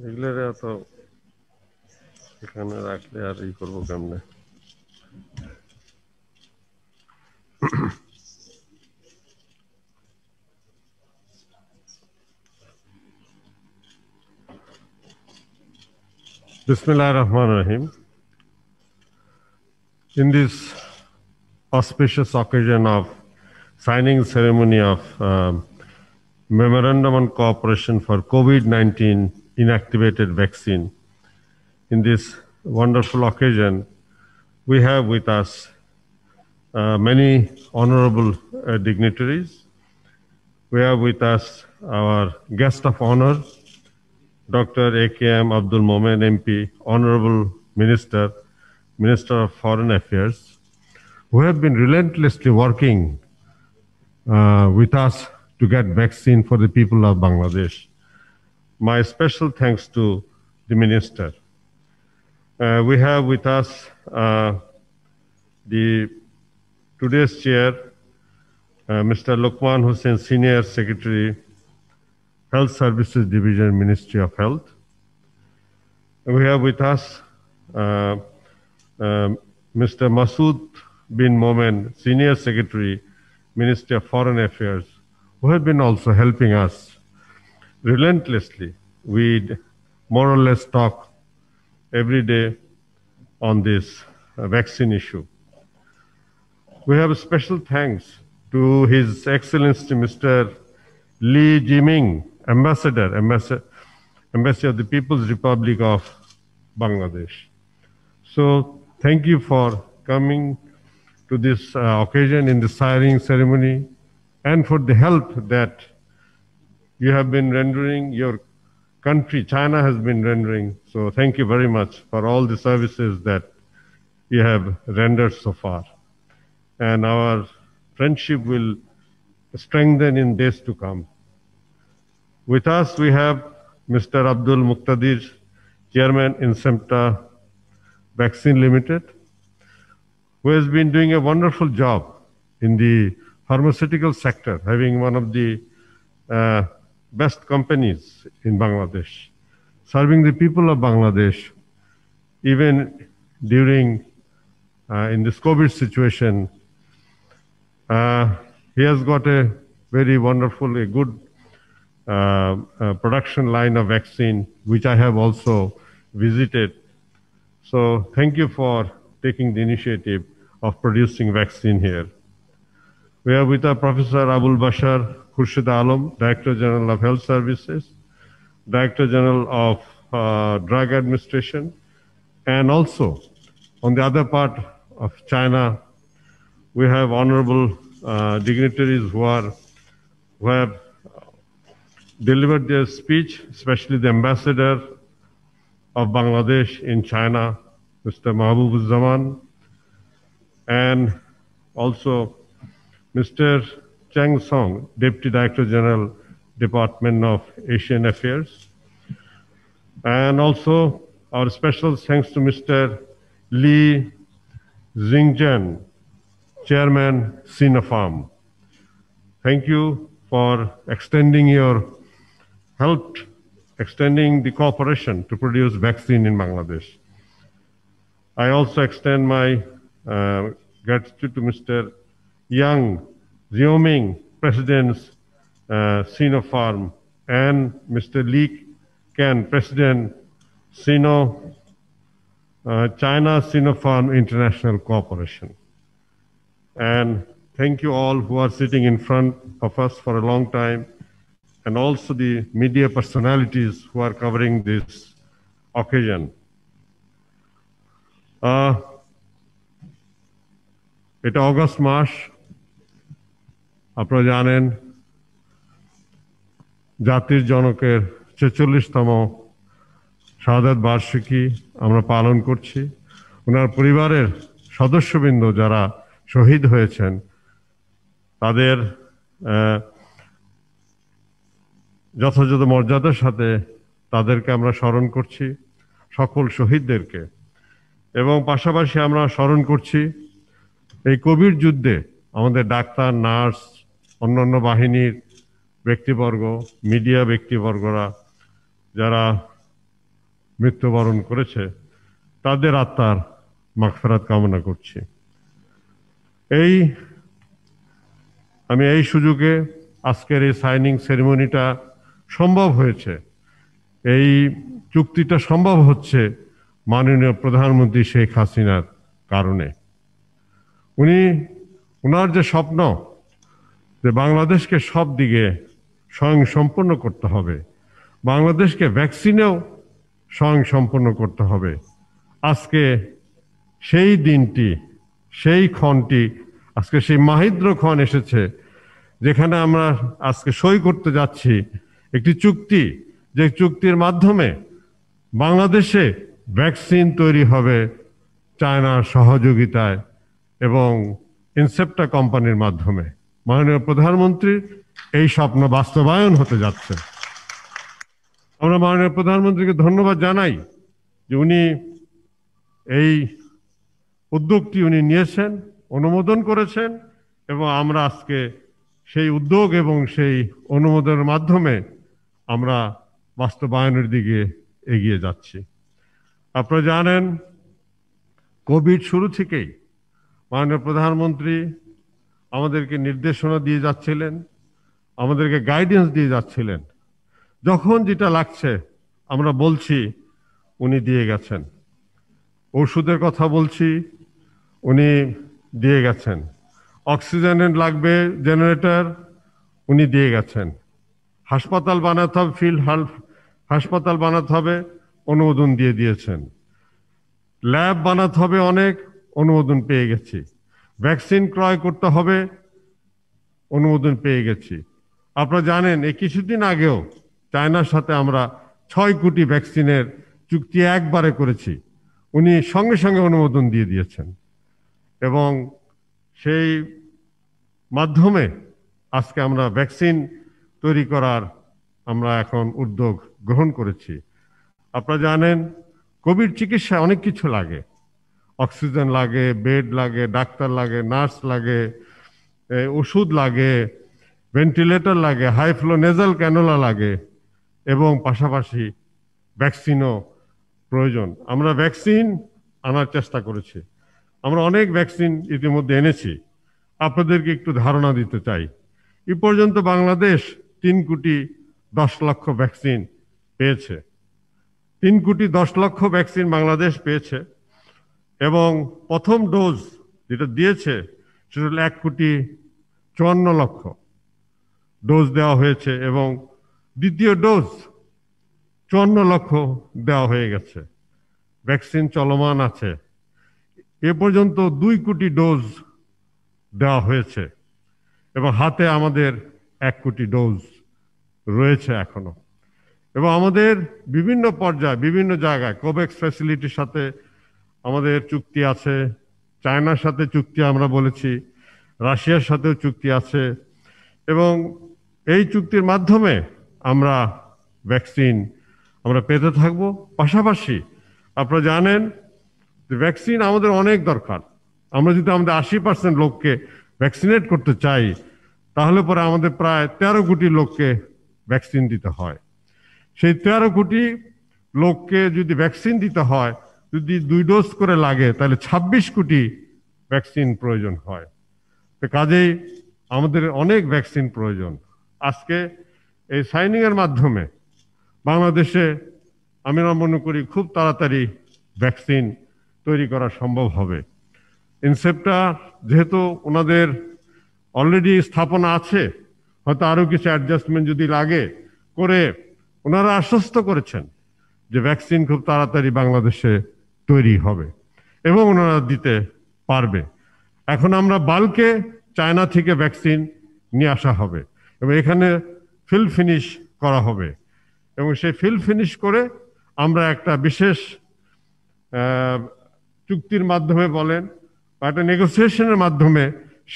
এগুলোরে তো এখানে রাখলে আর ই করবো কেমনে? Bismillahir Rahmanir Rahim. In this auspicious occasion of signing ceremony of Memorandum on Cooperation for COVID-19 Inactivated vaccine, in this wonderful occasion, we have with us many honorable dignitaries. We have with us our guest of honor, Dr. A.K.M. Abdul Momen, MP, Honorable Minister, Minister of Foreign Affairs, who have been relentlessly working with us to get vaccine for the people of Bangladesh. My special thanks to the Minister. We have with us today's chair, Mr. Luqman Hussain, Senior Secretary, Health Services Division, Ministry of Health. We have with us Mr. Masood bin Momen, Senior Secretary, Ministry of Foreign Affairs, who have been also helping us relentlessly. We more or less talk every day on this vaccine issue. We have a special thanks to His Excellency Mr. Li Jiming, Ambassador of the People's Republic of Bangladesh. So thank you for coming to this occasion in the signing ceremony and for the help that you have been rendering, your country, China, has been rendering. So thank you very much for all the services that you have rendered so far. And our friendship will strengthen in days to come. With us, we have Mr. Abdul Muqtadir, Chairman in SEMTA Vaccine Limited, who has been doing a wonderful job in the pharmaceutical sector, having one of the best companies in Bangladesh, serving the people of Bangladesh, even during in this COVID situation. He has got a very wonderful, a good production line of vaccine, which I have also visited. So thank you for taking the initiative of producing vaccine here. We are with our Professor Abul Bashar Khurshid Alam, Director General of Health Services, Director General of Drug Administration, and also on the other part of China, we have honorable dignitaries who have delivered their speech, especially the Ambassador of Bangladesh in China, Mr. Mahbub Zaman, and also Mr. Chang Song, Deputy Director General, Department of Asian Affairs. And also our special thanks to Mr. Li Xingzhen, Chairman, Sinopharm. Thank you for extending your help, extending the cooperation to produce vaccine in Bangladesh. I also extend my gratitude to Mr. Young, Xiaoming, President Sinopharm, and Mr. Li Ken, President China Sinopharm International Corporation. And thank you all who are sitting in front of us for a long time, and also the media personalities who are covering this occasion. এটা August মাস, আপনারা জানেন জাতির জনকের ৪৬তম শাহাদাত বার্ষিকী আমরা পালন করছি। ওনার পরিবারের সদস্যবৃন্দ যারা শহীদ হয়েছেন তাদের যথাযথ মর্যাদার সাথে তাদেরকে আমরা স্মরণ করছি, সকল শহীদদেরকে। এবং পাশাপাশি আমরা স্মরণ করছি এই কোভিড যুদ্ধে আমাদের ডাক্তার, নার্স, অন্যান্য বাহিনীর ব্যক্তিবর্গ, মিডিয়া ব্যক্তিবর্গরা যারা মৃত্যুবরণ করেছে তাদের আত্মার মাগফিরাত কামনা করছি। আমি এই সুযোগে আজকের এই সাইনিং সেরিমনিটা সম্ভব হয়েছে, এই চুক্তিটা সম্ভব হচ্ছে মাননীয় প্রধানমন্ত্রী শেখ হাসিনার কারণে। উনার যে স্বপ্ন যে বাংলাদেশকে সব দিকে স্বয়ংসম্পন্ন করতে হবে, বাংলাদেশকে ভ্যাকসিনেও স্বয়ংসম্পন্ন করতে হবে, আজকে সেই দিনটি, সেই ক্ষণটি, আজকে সেই মাহিদ্র ক্ষণ এসেছে যেখানে আমরা আজকে সই করতে যাচ্ছি একটি চুক্তি, যে চুক্তির মাধ্যমে বাংলাদেশে ভ্যাকসিন তৈরি হবে চায়নার সহযোগিতায় এবং ইনসেপ্টা কোম্পানির মাধ্যমে। মাননীয় প্রধানমন্ত্রীর এই স্বপ্ন বাস্তবায়ন হতে যাচ্ছে। আমরা মাননীয় প্রধানমন্ত্রীকে ধন্যবাদ জানাই যে উনি এই উদ্যোগটি নিয়েছেন, অনুমোদন করেছেন, এবং আমরা আজকে সেই উদ্যোগ এবং সেই অনুমোদনের মাধ্যমে আমরা বাস্তবায়নের দিকে এগিয়ে যাচ্ছি। আপনারা জানেন কোভিড শুরু থেকেই মাননীয় প্রধানমন্ত্রী আমাদেরকে নির্দেশনা দিয়ে যাচ্ছিলেন, আমাদেরকে গাইডেন্স দিয়ে যাচ্ছিলেন। যখন যেটা লাগছে আমরা বলছি, উনি দিয়ে গেছেন। ওষুধের কথা বলছি, উনি দিয়ে গেছেন। অক্সিজেনের লাগবে জেনারেটর, উনি দিয়ে গেছেন। হাসপাতাল বানাতে হবে, ফিল্ড হাসপাতাল বানাতে হবে, অনুমোদন দিয়ে দিয়েছেন। ল্যাব বানাতে হবে, অনেক অনুমোদন পেয়ে গেছি। ভ্যাকসিন ক্রয় করতে হবে, অনুমোদন পেয়ে গেছি। আপনারা জানেন এই কিছুদিন আগেও চায়নার সাথে আমরা ৬ কোটি ভ্যাকসিনের চুক্তি একবারে করেছি, উনি সঙ্গে সঙ্গে অনুমোদন দিয়ে দিয়েছেন। এবং সেই মাধ্যমে আজকে আমরা ভ্যাকসিন তৈরি করার আমরা এখন উদ্যোগ গ্রহণ করেছি। আপনারা জানেন কোভিড চিকিৎসায় অনেক কিছু লাগে, অক্সিজেন লাগে, বেড লাগে, ডাক্তার লাগে, নার্স লাগে, ওষুধ লাগে, ভেন্টিলেটর লাগে, হাই ফ্লো নেজাল ক্যানোলা লাগে, এবং পাশাপাশি ভ্যাকসিনও প্রয়োজন। আমরা ভ্যাকসিন আনার চেষ্টা করেছি, আমরা অনেক ভ্যাকসিন ইতিমধ্যে এনেছি। আপনাদেরকে একটু ধারণা দিতে চাই, এ পর্যন্ত বাংলাদেশ 3,10,00,000 ভ্যাকসিন পেয়েছে। 3,10,00,000 ভ্যাকসিন বাংলাদেশ পেয়েছে, এবং প্রথম ডোজ যেটা দিয়েছে সেটা হল 1,54,00,000 ডোজ দেওয়া হয়েছে, এবং দ্বিতীয় ডোজ 54,00,000 দেওয়া হয়ে গেছে। ভ্যাকসিন চলমান আছে। এ পর্যন্ত 2 কোটি ডোজ দেওয়া হয়েছে, এবং হাতে আমাদের 1 কোটি ডোজ রয়েছে এখনো। এবং আমাদের বিভিন্ন পর্যায়ে বিভিন্ন জায়গায় কোভ্যাক্স ফ্যাসিলিটির সাথে আমাদের চুক্তি আছে, চায়নার সাথে চুক্তি আমরা বলেছি, রাশিয়ার সাথেও চুক্তি আছে, এবং এই চুক্তির মাধ্যমে আমরা ভ্যাকসিন আমরা পেতে থাকবো। পাশাপাশি আপনারা জানেন যে ভ্যাকসিন আমাদের অনেক দরকার। আমরা যদি আমাদের 80% লোককে ভ্যাকসিনেট করতে চাই, তাহলে পরে আমাদের প্রায় 13 কোটি লোককে ভ্যাকসিন দিতে হয়। সেই 13 কোটি লোককে যদি ভ্যাকসিন দিতে হয়, যদি 2 ডোজ করে লাগে তাহলে 26 কোটি ভ্যাকসিন প্রয়োজন হয়। তো কাজেই আমাদের অনেক ভ্যাকসিন প্রয়োজন। আজকে এই সাইনিং এর মাধ্যমে বাংলাদেশে আমি মনে করি খুব তাড়াতাড়ি ভ্যাকসিন তৈরি করা সম্ভব হবে। ইনসেপ্টা যেহেতু ওনাদের অলরেডি স্থাপনা আছে, হয়তো আরো কিছু অ্যাডজাস্টমেন্ট যদি লাগে করে ওনারা আশ্বস্ত করেছেন যে ভ্যাকসিন খুব তাড়াতাড়ি বাংলাদেশে তৈরি হবে এবং ওনারা দিতে পারবে। এখন আমরা বাল্কে চায়না থেকে ভ্যাকসিন নিয়ে আসা হবে এবং এখানে ফিল ফিনিশ করা হবে এবং সেই ফিল ফিনিশ করে আমরা একটা বিশেষ চুক্তির মাধ্যমে বলেন বা একটা নেগোসিয়েশনের মাধ্যমে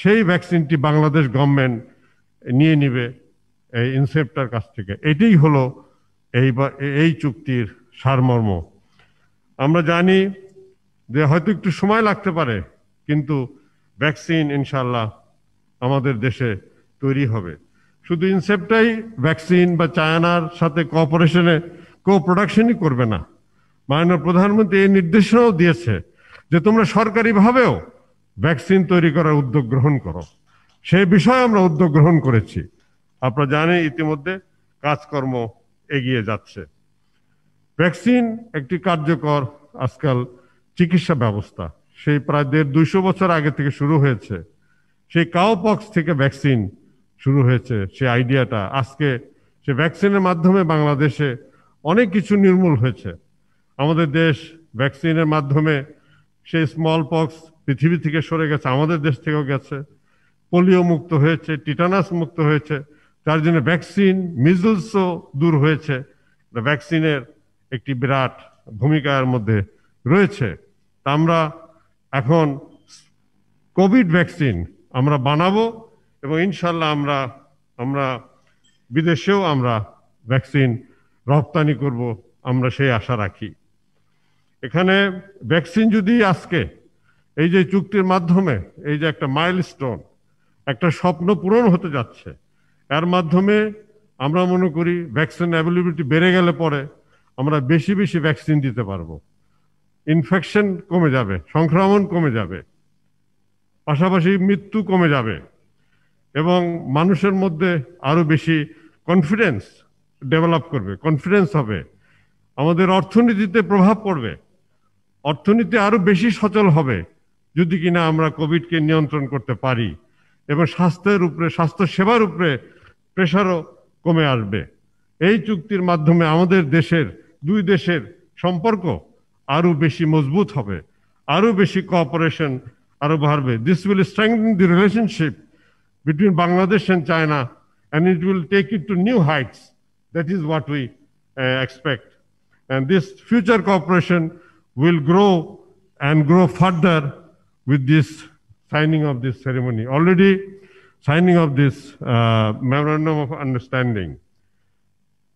সেই ভ্যাকসিনটি বাংলাদেশ গভর্নমেন্ট নিয়ে নিবে এই ইনসেপ্টার কাছ থেকে। এটাই হলো এই চুক্তির সারমর্ম। আমরা জানি যে হয়তো একটু সময় লাগতে পারে, কিন্তু ভ্যাকসিন ইনশাআল্লাহ আমাদের দেশে তৈরি হবে। শুধু ইনসেপ্টাই ভ্যাকসিন বা চায়নার সাথে কোপ্রোডাকশনই করবে না, মাননীয় প্রধানমন্ত্রী এই নির্দেশনাও দিয়েছে যে তোমরা সরকারিভাবেও ভ্যাকসিন তৈরি করার উদ্যোগ গ্রহণ করো। সেই বিষয়ে আমরা উদ্যোগ গ্রহণ করেছি। আপনারা জানেন ইতিমধ্যে কাজকর্ম এগিয়ে যাচ্ছে। ভ্যাকসিন একটি কার্যকর আজকাল চিকিৎসা ব্যবস্থা। সেই প্রায় 250 বছর আগে থেকে শুরু হয়েছে। সেই কাউপক্স থেকে ভ্যাকসিন শুরু হয়েছে সেই আইডিয়াটা। আজকে সে ভ্যাকসিনের মাধ্যমে বাংলাদেশে অনেক কিছু নির্মূল হয়েছে। আমাদের দেশ ভ্যাকসিনের মাধ্যমে সেই স্মল পক্স পৃথিবী থেকে সরে গেছে, আমাদের দেশ থেকেও গেছে। পোলিও মুক্ত হয়েছে, টিটানাস মুক্ত হয়েছে, তার জন্য ভ্যাকসিন মিজলসও দূর হয়েছে। ভ্যাকসিনের একটি বিরাট ভূমিকা এর মধ্যে রয়েছে। তা আমরা এখন কোভিড ভ্যাকসিন আমরা বানাবো এবং ইনশাল্লাহ আমরা বিদেশেও আমরা ভ্যাকসিন রপ্তানি করব, আমরা সেই আশা রাখি। এখানে ভ্যাকসিন যদি আজকে এই যে চুক্তির মাধ্যমে এই যে একটা মাইলস্টোন, একটা স্বপ্ন পূরণ হতে যাচ্ছে, এর মাধ্যমে আমরা মনে করি ভ্যাকসিন অ্যাভেলেবিলিটি বেড়ে গেলে পরে আমরা বেশি বেশি ভ্যাকসিন দিতে পারবো। ইনফেকশন কমে যাবে, সংক্রমণ কমে যাবে, পাশাপাশি মৃত্যু কমে যাবে এবং মানুষের মধ্যে আরো বেশি কনফিডেন্স ডেভেলপ করবে, কনফিডেন্স হবে। আমাদের অর্থনীতিতে প্রভাব পড়বে, অর্থনীতি আরো বেশি সচল হবে যদি কিনা আমরা কোভিডকে নিয়ন্ত্রণ করতে পারি এবং স্বাস্থ্য সেবার উপরে প্রেশারও কমে আসবে। এই চুক্তির মাধ্যমে আমাদের দুই দেশের সম্পর্ক আরো বেশি মজবুত হবে, আরো বেশি কোঅপারেশন আরো বাড়বে। This will strengthen the relationship between Bangladesh and China and it will take it to new heights. That is what we expect. And this future cooperation will grow and grow further with this signing of this ceremony. Already signing of this memorandum of understanding.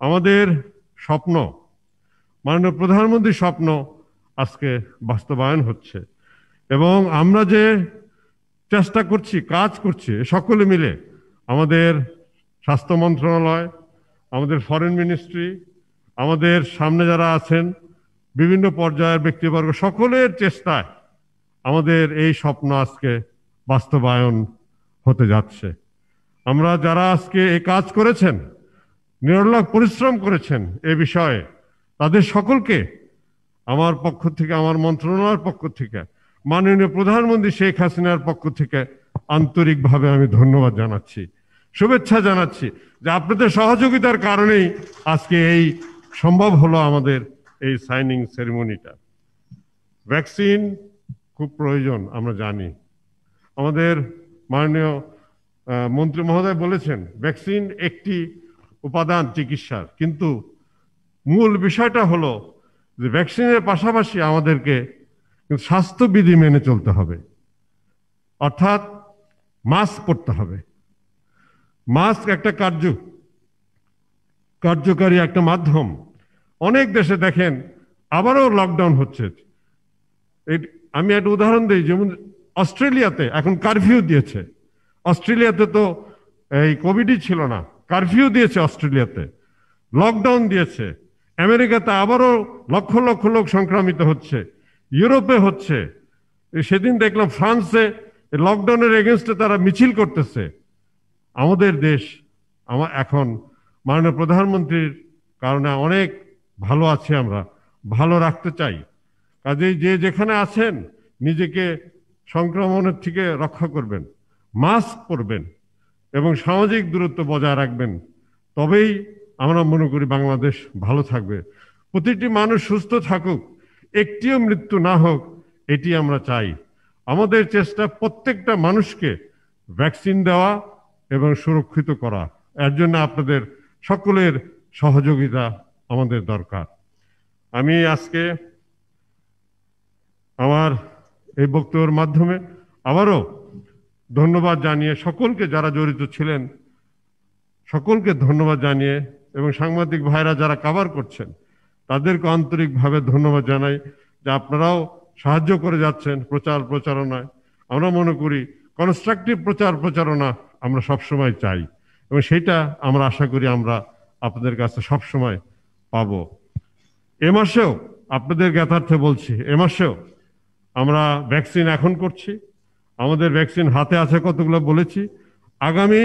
আমাদের স্বপ্ন, মাননীয় প্রধানমন্ত্রীর স্বপ্ন আজকে বাস্তবায়ন হচ্ছে এবং আমরা যে চেষ্টা করছি, কাজ করছি সকলে মিলে, আমাদের স্বাস্থ্য মন্ত্রণালয়, আমাদের ফরেন মিনিস্ট্রি, আমাদের সামনে যারা আছেন বিভিন্ন পর্যায়ের ব্যক্তিবর্গ, সকলের চেষ্টায় আমাদের এই স্বপ্ন আজকে বাস্তবায়ন হতে যাচ্ছে। আমরা যারা আজকে এই কাজ করেছেন, নিরলস পরিশ্রম করেছেন এ বিষয়ে, তাদের সকলকে আমার পক্ষ থেকে, আমার মন্ত্রণালয়ের পক্ষ থেকে, মাননীয় প্রধানমন্ত্রী শেখ হাসিনার পক্ষ থেকে আন্তরিকভাবে আমি ধন্যবাদ জানাচ্ছি, শুভেচ্ছা জানাচ্ছি যে আপনাদের সহযোগিতার কারণেই আজকে এই সম্ভব হলো আমাদের এই সাইনিং সেরিমনিটা। ভ্যাকসিন খুব প্রয়োজন আমরা জানি। আমাদের মাননীয় মন্ত্রী মহোদয় বলেছেন ভ্যাকসিন একটি উপাদান চিকিৎসার, কিন্তু মূল বিষয়টা হলো যে ভ্যাকসিনের পাশাপাশি আমাদেরকে স্বাস্থ্যবিধি মেনে চলতে হবে, অর্থাৎ মাস্ক পরতে হবে। মাস্ক একটা কার্যকারী একটা মাধ্যম। অনেক দেশে দেখেন আবারও লকডাউন হচ্ছে। আমি একটা উদাহরণ দিই, যেমন অস্ট্রেলিয়াতে এখন কারফিউ দিয়েছে। অস্ট্রেলিয়াতে তো এই কোভিডই ছিল না, কারফিউ দিয়েছে অস্ট্রেলিয়াতে, লকডাউন দিয়েছে। আমেরিকাতে আবারও লক্ষ লক্ষ লোক সংক্রমিত হচ্ছে। ইউরোপে হচ্ছে। সেদিন দেখলাম ফ্রান্সে লকডাউনের এগেনস্টে তারা মিছিল করতেছে। আমাদের দেশ এখন মাননীয় প্রধানমন্ত্রীর কারণে অনেক ভালো আছি, আমরা ভালো রাখতে চাই। কাজেই যে যেখানে আছেন নিজেকে সংক্রমণের থেকে রক্ষা করবেন, মাস্ক পরবেন এবং সামাজিক দূরত্ব বজায় রাখবেন, তবেই আমরা মনে করি বাংলাদেশ ভালো থাকবে। প্রতিটি মানুষ সুস্থ থাকুক, একটিও মৃত্যু না হোক, এটি আমরা চাই। আমাদের চেষ্টা প্রত্যেকটা মানুষকে ভ্যাকসিন দেওয়া এবং সুরক্ষিত করা। এর জন্য আপনাদের সকলের সহযোগিতা আমাদের দরকার। আমি আজকে আমার এই বক্তব্যের মাধ্যমে আবারও ধন্যবাদ জানিয়ে সকলকে, যারা জড়িত ছিলেন সকলকে ধন্যবাদ জানিয়ে, এবং সাংবাদিক ভাইরা যারা কভার করছেন তাদেরকে আন্তরিকভাবে ধন্যবাদ জানাই যে আপনারাও সাহায্য করে যাচ্ছেন প্রচারণায়। আমরা মনে করি কনস্ট্রাকটিভ প্রচারণা আমরা সবসময় চাই, এবং সেটা আমরা আশা করি আমরা আপনাদের কাছে সবসময় পাবো। এ মাসেও আপনাদের জ্ঞাতার্থে বলছি, এ মাসেও আমরা ভ্যাকসিন এখন করছি। আমাদের ভ্যাকসিন হাতে আছে কতগুলো বলেছি। আগামী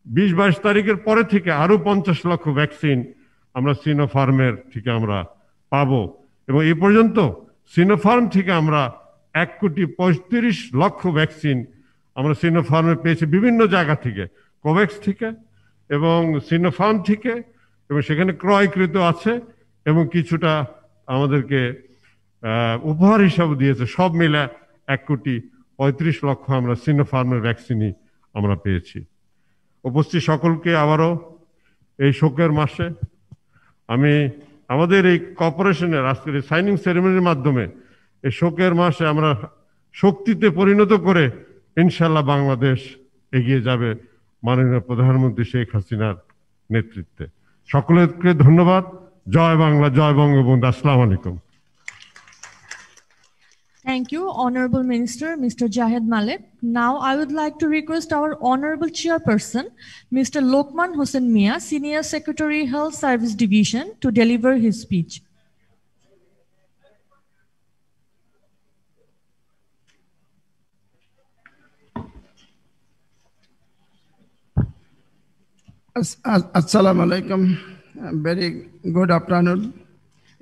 20-22 তারিখের পরে থেকে আরো 50 লক্ষ ভ্যাকসিন আমরা সিনোফার্মের থেকে আমরা পাবো, এবং এই পর্যন্ত সিনোফার্ম থেকে আমরা 1,35 লক্ষ ভ্যাকসিন আমরা সিনোফার্মে পেয়েছি, বিভিন্ন জায়গা থেকে, কোভ্যাক্স থেকে এবং সিনোফার্ম থেকে, এবং সেখানে ক্রয়কৃত আছে এবং কিছুটা আমাদেরকে উপহার হিসাবে দিয়েছে। সব মিলে 1,35 লক্ষ আমরা সিনোফার্মের ভ্যাকসিনই আমরা পেয়েছি। উপস্থিত সকলকে আবারও এই শোকের মাসে আমি আমাদের এই কর্পোরেশনের আজকের এই সাইনিং সেরেমনির মাধ্যমে এই শোকের মাসে আমরা শক্তিতে পরিণত করে ইনশাল্লাহ বাংলাদেশ এগিয়ে যাবে মাননীয় প্রধানমন্ত্রী শেখ হাসিনার নেতৃত্বে। সকলকে ধন্যবাদ। জয় বাংলা, জয় বঙ্গবন্ধু। আসসালামু আলাইকুম। Thank you, Honorable Minister, Mr. Jahid Malik. Now I would like to request our Honorable Chairperson, Mr. Lokman Hossain Mia, Senior Secretary, Health Service Division, to deliver his speech. Assalamu alaikum. Very good afternoon.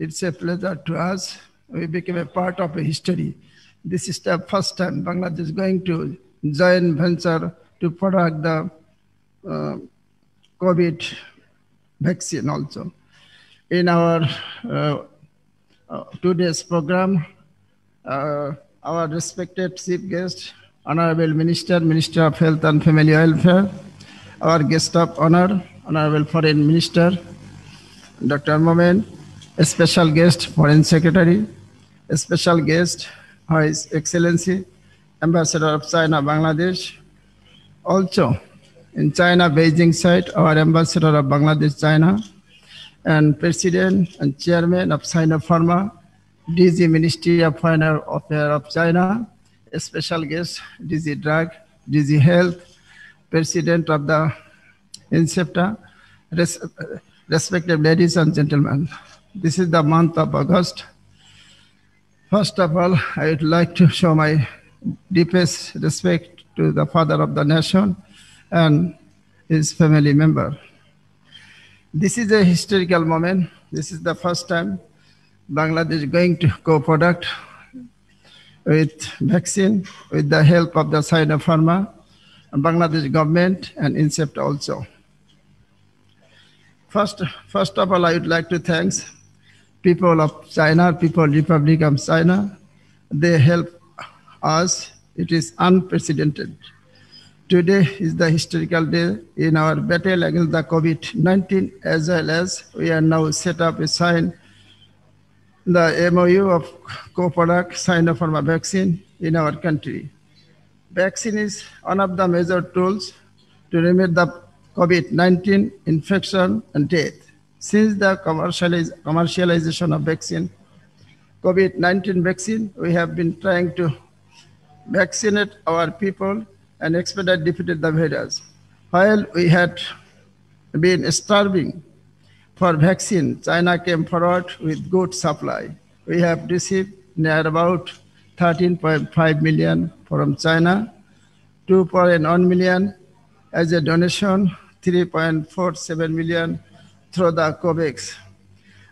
It's a pleasure to us. We became a part of a history. This is the first time Bangladesh is going to join venture to product the COVID vaccine also. In our today's program, our respected chief guest, Honorable Minister, Minister of Health and Family Welfare, our guest of honor, Honorable Foreign Minister, Dr. Momen, a special guest, Foreign Secretary, a special guest, His Excellency, Ambassador of China, Bangladesh. Also, in China, Beijing site, our Ambassador of Bangladesh, China, and President and Chairman of Sinopharm, DG Ministry of Foreign Affairs of China, a special guest, DG Drug, DG Health, President of the INSEPTA, respected ladies and gentlemen. This is the month of August. First of all, I would like to show my deepest respect to the father of the nation and his family member. This is a historical moment. This is the first time Bangladesh is going to co-product with vaccine with the help of the Sinopharm, Bangladesh government and INSEPTA also. First of all, I would like to thank people of China, People Republic of China. They help us. It is unprecedented. Today is the historical day in our battle against the COVID-19, as well as we are now set up a sign the MOU of co-product Sinopharm vaccine in our country. Vaccine is one of the major tools to remedy the COVID-19 infection and death. Since the commercialization of vaccine, COVID-19 vaccine, we have been trying to vaccinate our people and expedite defeated the virus. While we had been starving for vaccine, China came forward with good supply. We have received near about 13.5 million from China, 2.1 million as a donation, 3.47 million through the COVAX.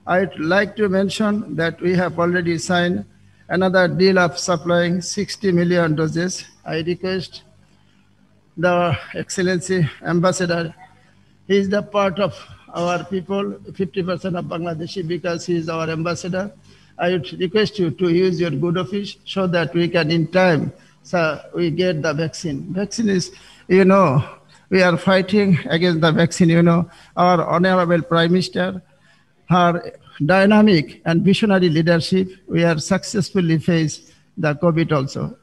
I'd like to mention that we have already signed another deal of supplying 60 million doses. I request the Excellency Ambassador, he is the part of our people, 50% of Bangladeshi, because he is our ambassador. I would request you to use your good office so that we can in time, so we get the vaccine. Vaccine is, you know, we are fighting against the vaccine, you know. Our Honorable Prime Minister, her dynamic and visionary leadership, we have successfully faced the COVID also.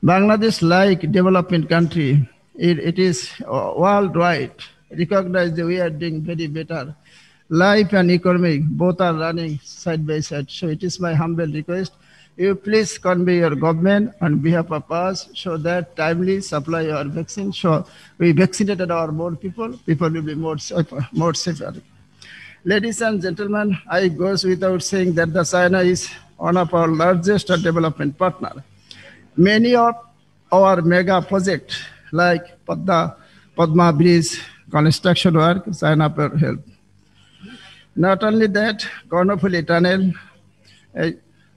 Bangladesh, like developing country, it is worldwide recognized that we are doing very better. Life and economic, both are running side by side. So it is my humble request, you please convey your government on behalf of us so that timely supply our vaccine. So we vaccinated our more people will be more safer. Ladies and gentlemen, I goes without saying that the China is one of our largest development partners. Many of our mega projects like Padma Bridge construction work, China per help. Not only that, Kornopuli Tunnel,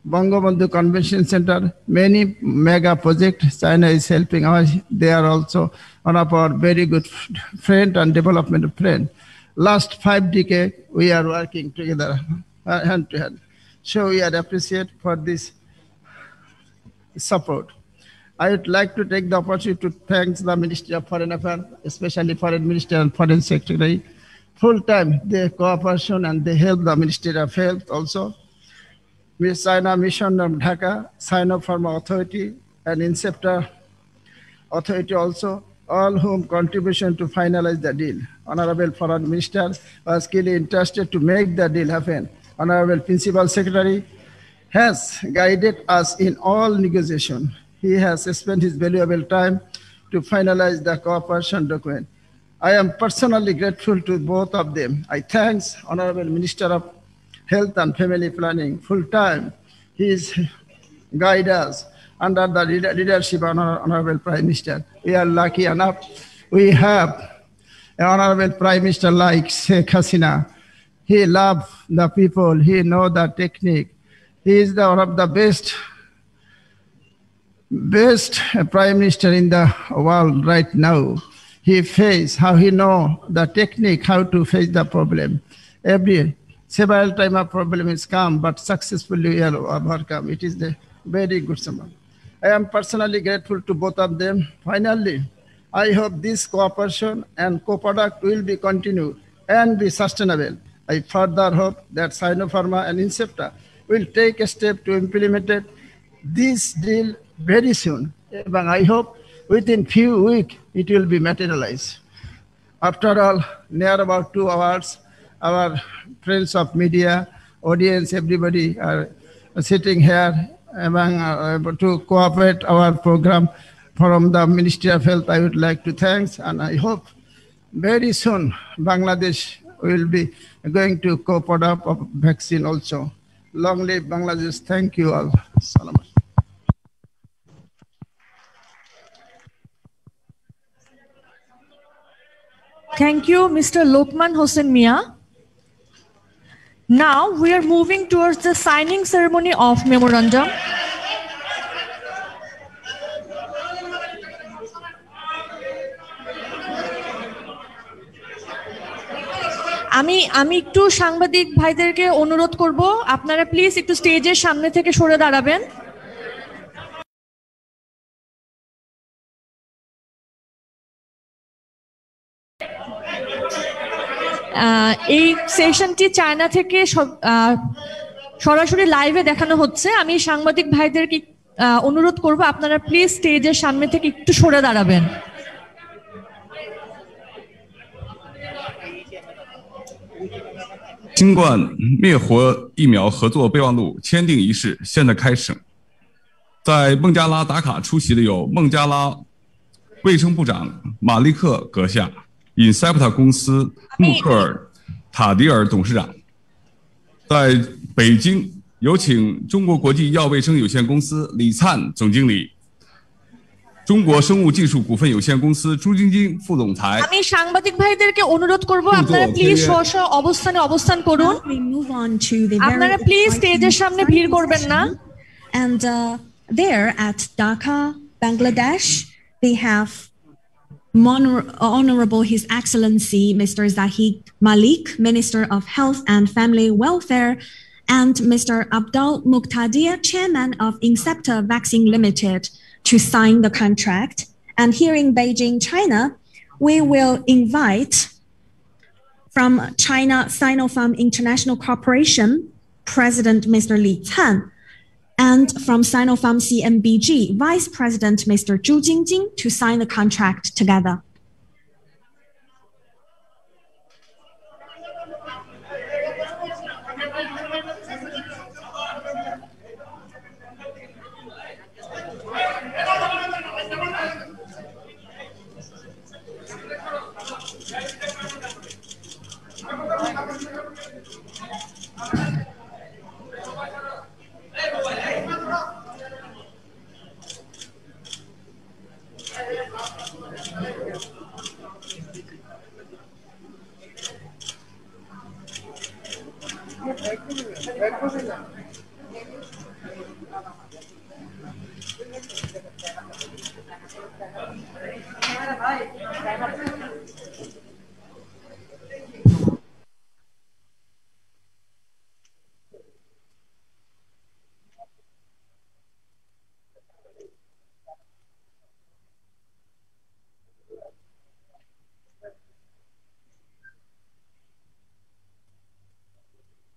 Bangabandhu Convention Center, many mega projects China is helping us. They are also one of our very good friend and development friend. Last 5 decades, we are working together hand to hand. So we are appreciate for this support. I would like to take the opportunity to thank the Ministry of Foreign Affairs, especially Foreign Minister and Foreign Secretary. Full time, their cooperation and they help the Ministry of Health also. Miss China Mission of Dhaka, Sinopharm Authority, and Inceptor Authority also, all whom contribution to finalize the deal. Honorable Foreign Minister was keenly interested to make the deal happen. Honorable Principal Secretary has guided us in all negotiations. He has spent his valuable time to finalize the cooperation document. I am personally grateful to both of them. I thank Honorable Minister of Health and Family Planning full time. He is guide us under the leadership of Honorable Prime Minister. We are lucky enough. We have an Honorable Prime Minister like Sheikh Hasina. He loves the people. He knows the technique. He is one of the best Prime Minister in the world right now. He face how he know the technique, how to face the problem. Several times a problem is come, but successfully we have overcome. It is the very good someone. I am personally grateful to both of them. Finally, I hope this cooperation and co-product will be continued and be sustainable. I further hope that Sinopharm and Inceptor will take a step to implement this deal very soon. And I hope within few weeks it will be materialized. After all, near about 2 hours, our friends of media, audience, everybody are sitting here to cooperate our program from the Ministry of Health. I would like to thank, and I hope very soon Bangladesh will be going to co-product of vaccine also. Long live Bangladesh. Thank you all. Salamat. Thank you, Mr. Lokman Hossein Mia. Now we are moving towards the signing ceremony of memorandum. আমি একটু সাংবাদিক ভাইদেরকে অনুরোধ করব, আপনারা please একটু স্টেজের সামনে থেকে সরে দাঁড়াবেন। এই সেশনটি চায়না থেকে সরাসরি লাইভে দেখানো হচ্ছে। আমি সাংবাদিক ভাইদেরকে অনুরোধ করব, আপনারা প্লিজ স্টেজের সামনে থেকে একটু সরে দাঁড়াবেন।新冠灭活疫苗合作备忘录签订仪式现在开始。在孟加拉打卡出席的有孟加拉卫生部长马利克阁下、Inceptor 公司穆克尔塔迪尔董事长。在北京有请中国国际药卫生有限公司李灿总经理，中国生物技术股份有限公司朱晶晶副总裁。আমি সাংবাদিক ভাইদেরকে অনুরোধ করব আপনারা প্লিজ স্ব অবস্থানে অবস্থান করুন। আপনারা প্লিজ স্টেজের সামনে ভিড় করবেন না। And there at Dhaka, Bangladesh, they have Honorable His Excellency Mr. Zahid Malik, Minister of Health and Family Welfare, and Mr. Abdul Muqtadir, Chairman of Inceptor Vaccine Limited, to sign the contract. And here in Beijing, China, we will invite from China Sinopharm International Corporation, President Mr. Li Can, and from Sinopharm CMBG, Vice President Mr. Zhu Jingjing, to sign the contract together.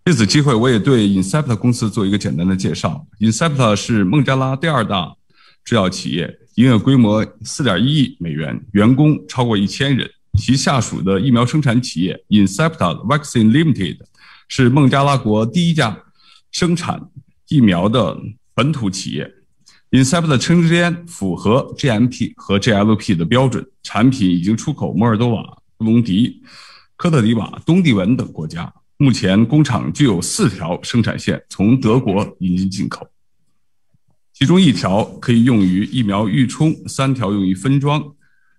借此机会，我也对 Inceptor 公司做一个简单的介绍。Inceptor 是孟加拉第2大制药企业，营业规模4.1亿美元，员工超过1000人。其下属的疫苗生产企业 Inceptor Vaccine Limited 是孟加拉国第1家生产疫苗的本土企业。Inceptor 称间符合 GMP 和 GLP 的标准，产品已经出口摩尔多瓦、布隆迪、科特迪瓦、东帝汶等国家。目前工厂具有4条生产线，从德国引进进口，其中1条可以用于疫苗预冲，3条用于分装，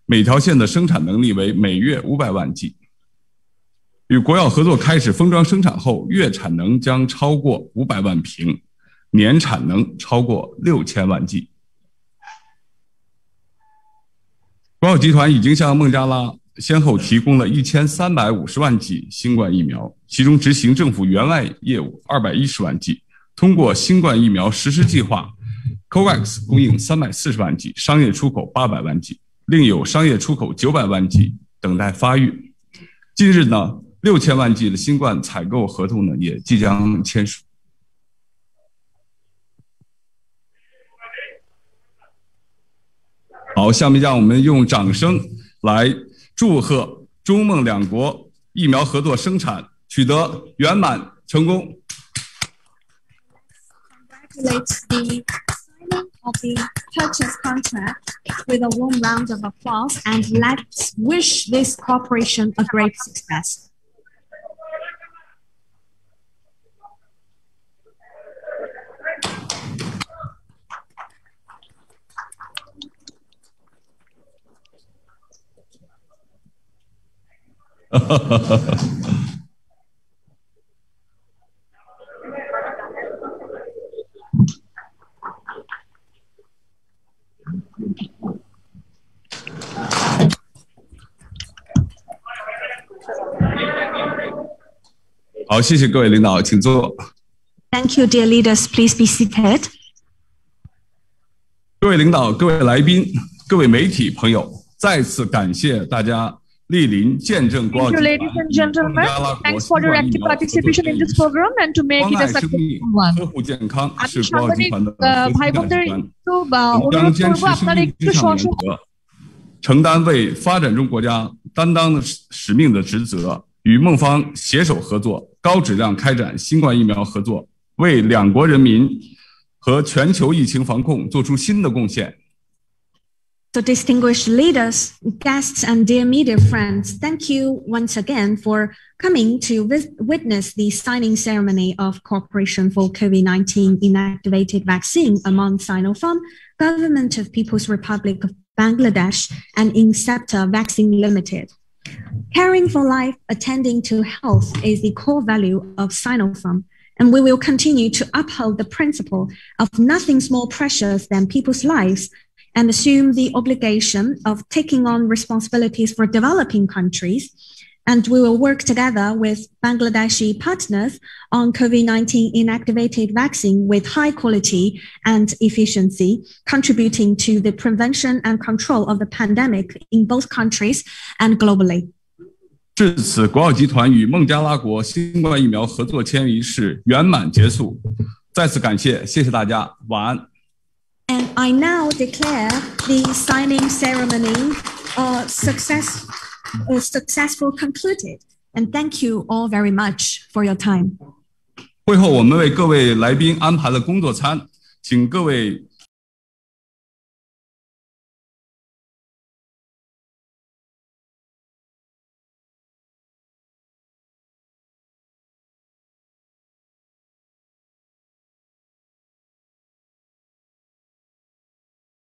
每条线的生产能力为每月500万剂。与国药合作开始封装生产后，月产能将超过500万瓶，年产能超过6000万剂。国药集团已经向孟加拉先后提供了1350万剂新冠疫苗，其中执行政府援外业务210万剂，通过新冠疫苗实施计划 COVAX 供应340万剂，商业出口800万剂，另有商业出口900万剂等待发育。近日呢，6000万剂的新冠采购合同呢也即将签署。好，下面让我们用掌声来祝贺中孟两国疫苗合作生产取得圆满成功。Congratulate the signing of the purchase contract with a warm round of applause, and let's wish this cooperation a great success.好，谢谢各位领导，请坐。Thank you, dear leaders. Please be seated. 各位领导、各位来宾、各位媒体朋友，再次感谢大家莅临见证国药集团 Ladies and gentlemen, thanks for your active participation in this program and to make it a successful one. 呵护健康是国药集সাংবাদিক团的ভাই বোনদের একটু অনুরোধ将坚持করবো আপনারা生命একটু至上原则，承担为发展中国家担当的使命的职责，与孟方携手合作，高质量开展新冠疫苗合作，为两国人民和全球疫情防控做出新的贡献。So distinguished leaders, guests, and dear media friends, thank you once again for coming to witness the signing ceremony of Cooperation for COVID-19 Inactivated Vaccine among Sinopharm, Government of People's Republic of Bangladesh, and Inceptor Vaccine Limited. Caring for life, attending to health is the core value of Sinopharm, and we will continue to uphold the principle of nothing's more precious than people's lives and assume the obligation of taking on responsibilities for developing countries. And we will work together with Bangladeshi partners on COVID-19 inactivated vaccine with high quality and efficiency, contributing to the prevention and control of the pandemic in both countries and globally. 至此，国药集团与孟加拉国新冠疫苗合作签约仪式圆满结束。再次感谢，谢谢大家，晚安。And I now declare the signing ceremony successful concluded. And thank you all very much for your time. 会后，我们为各位来宾安排了工作餐，请各位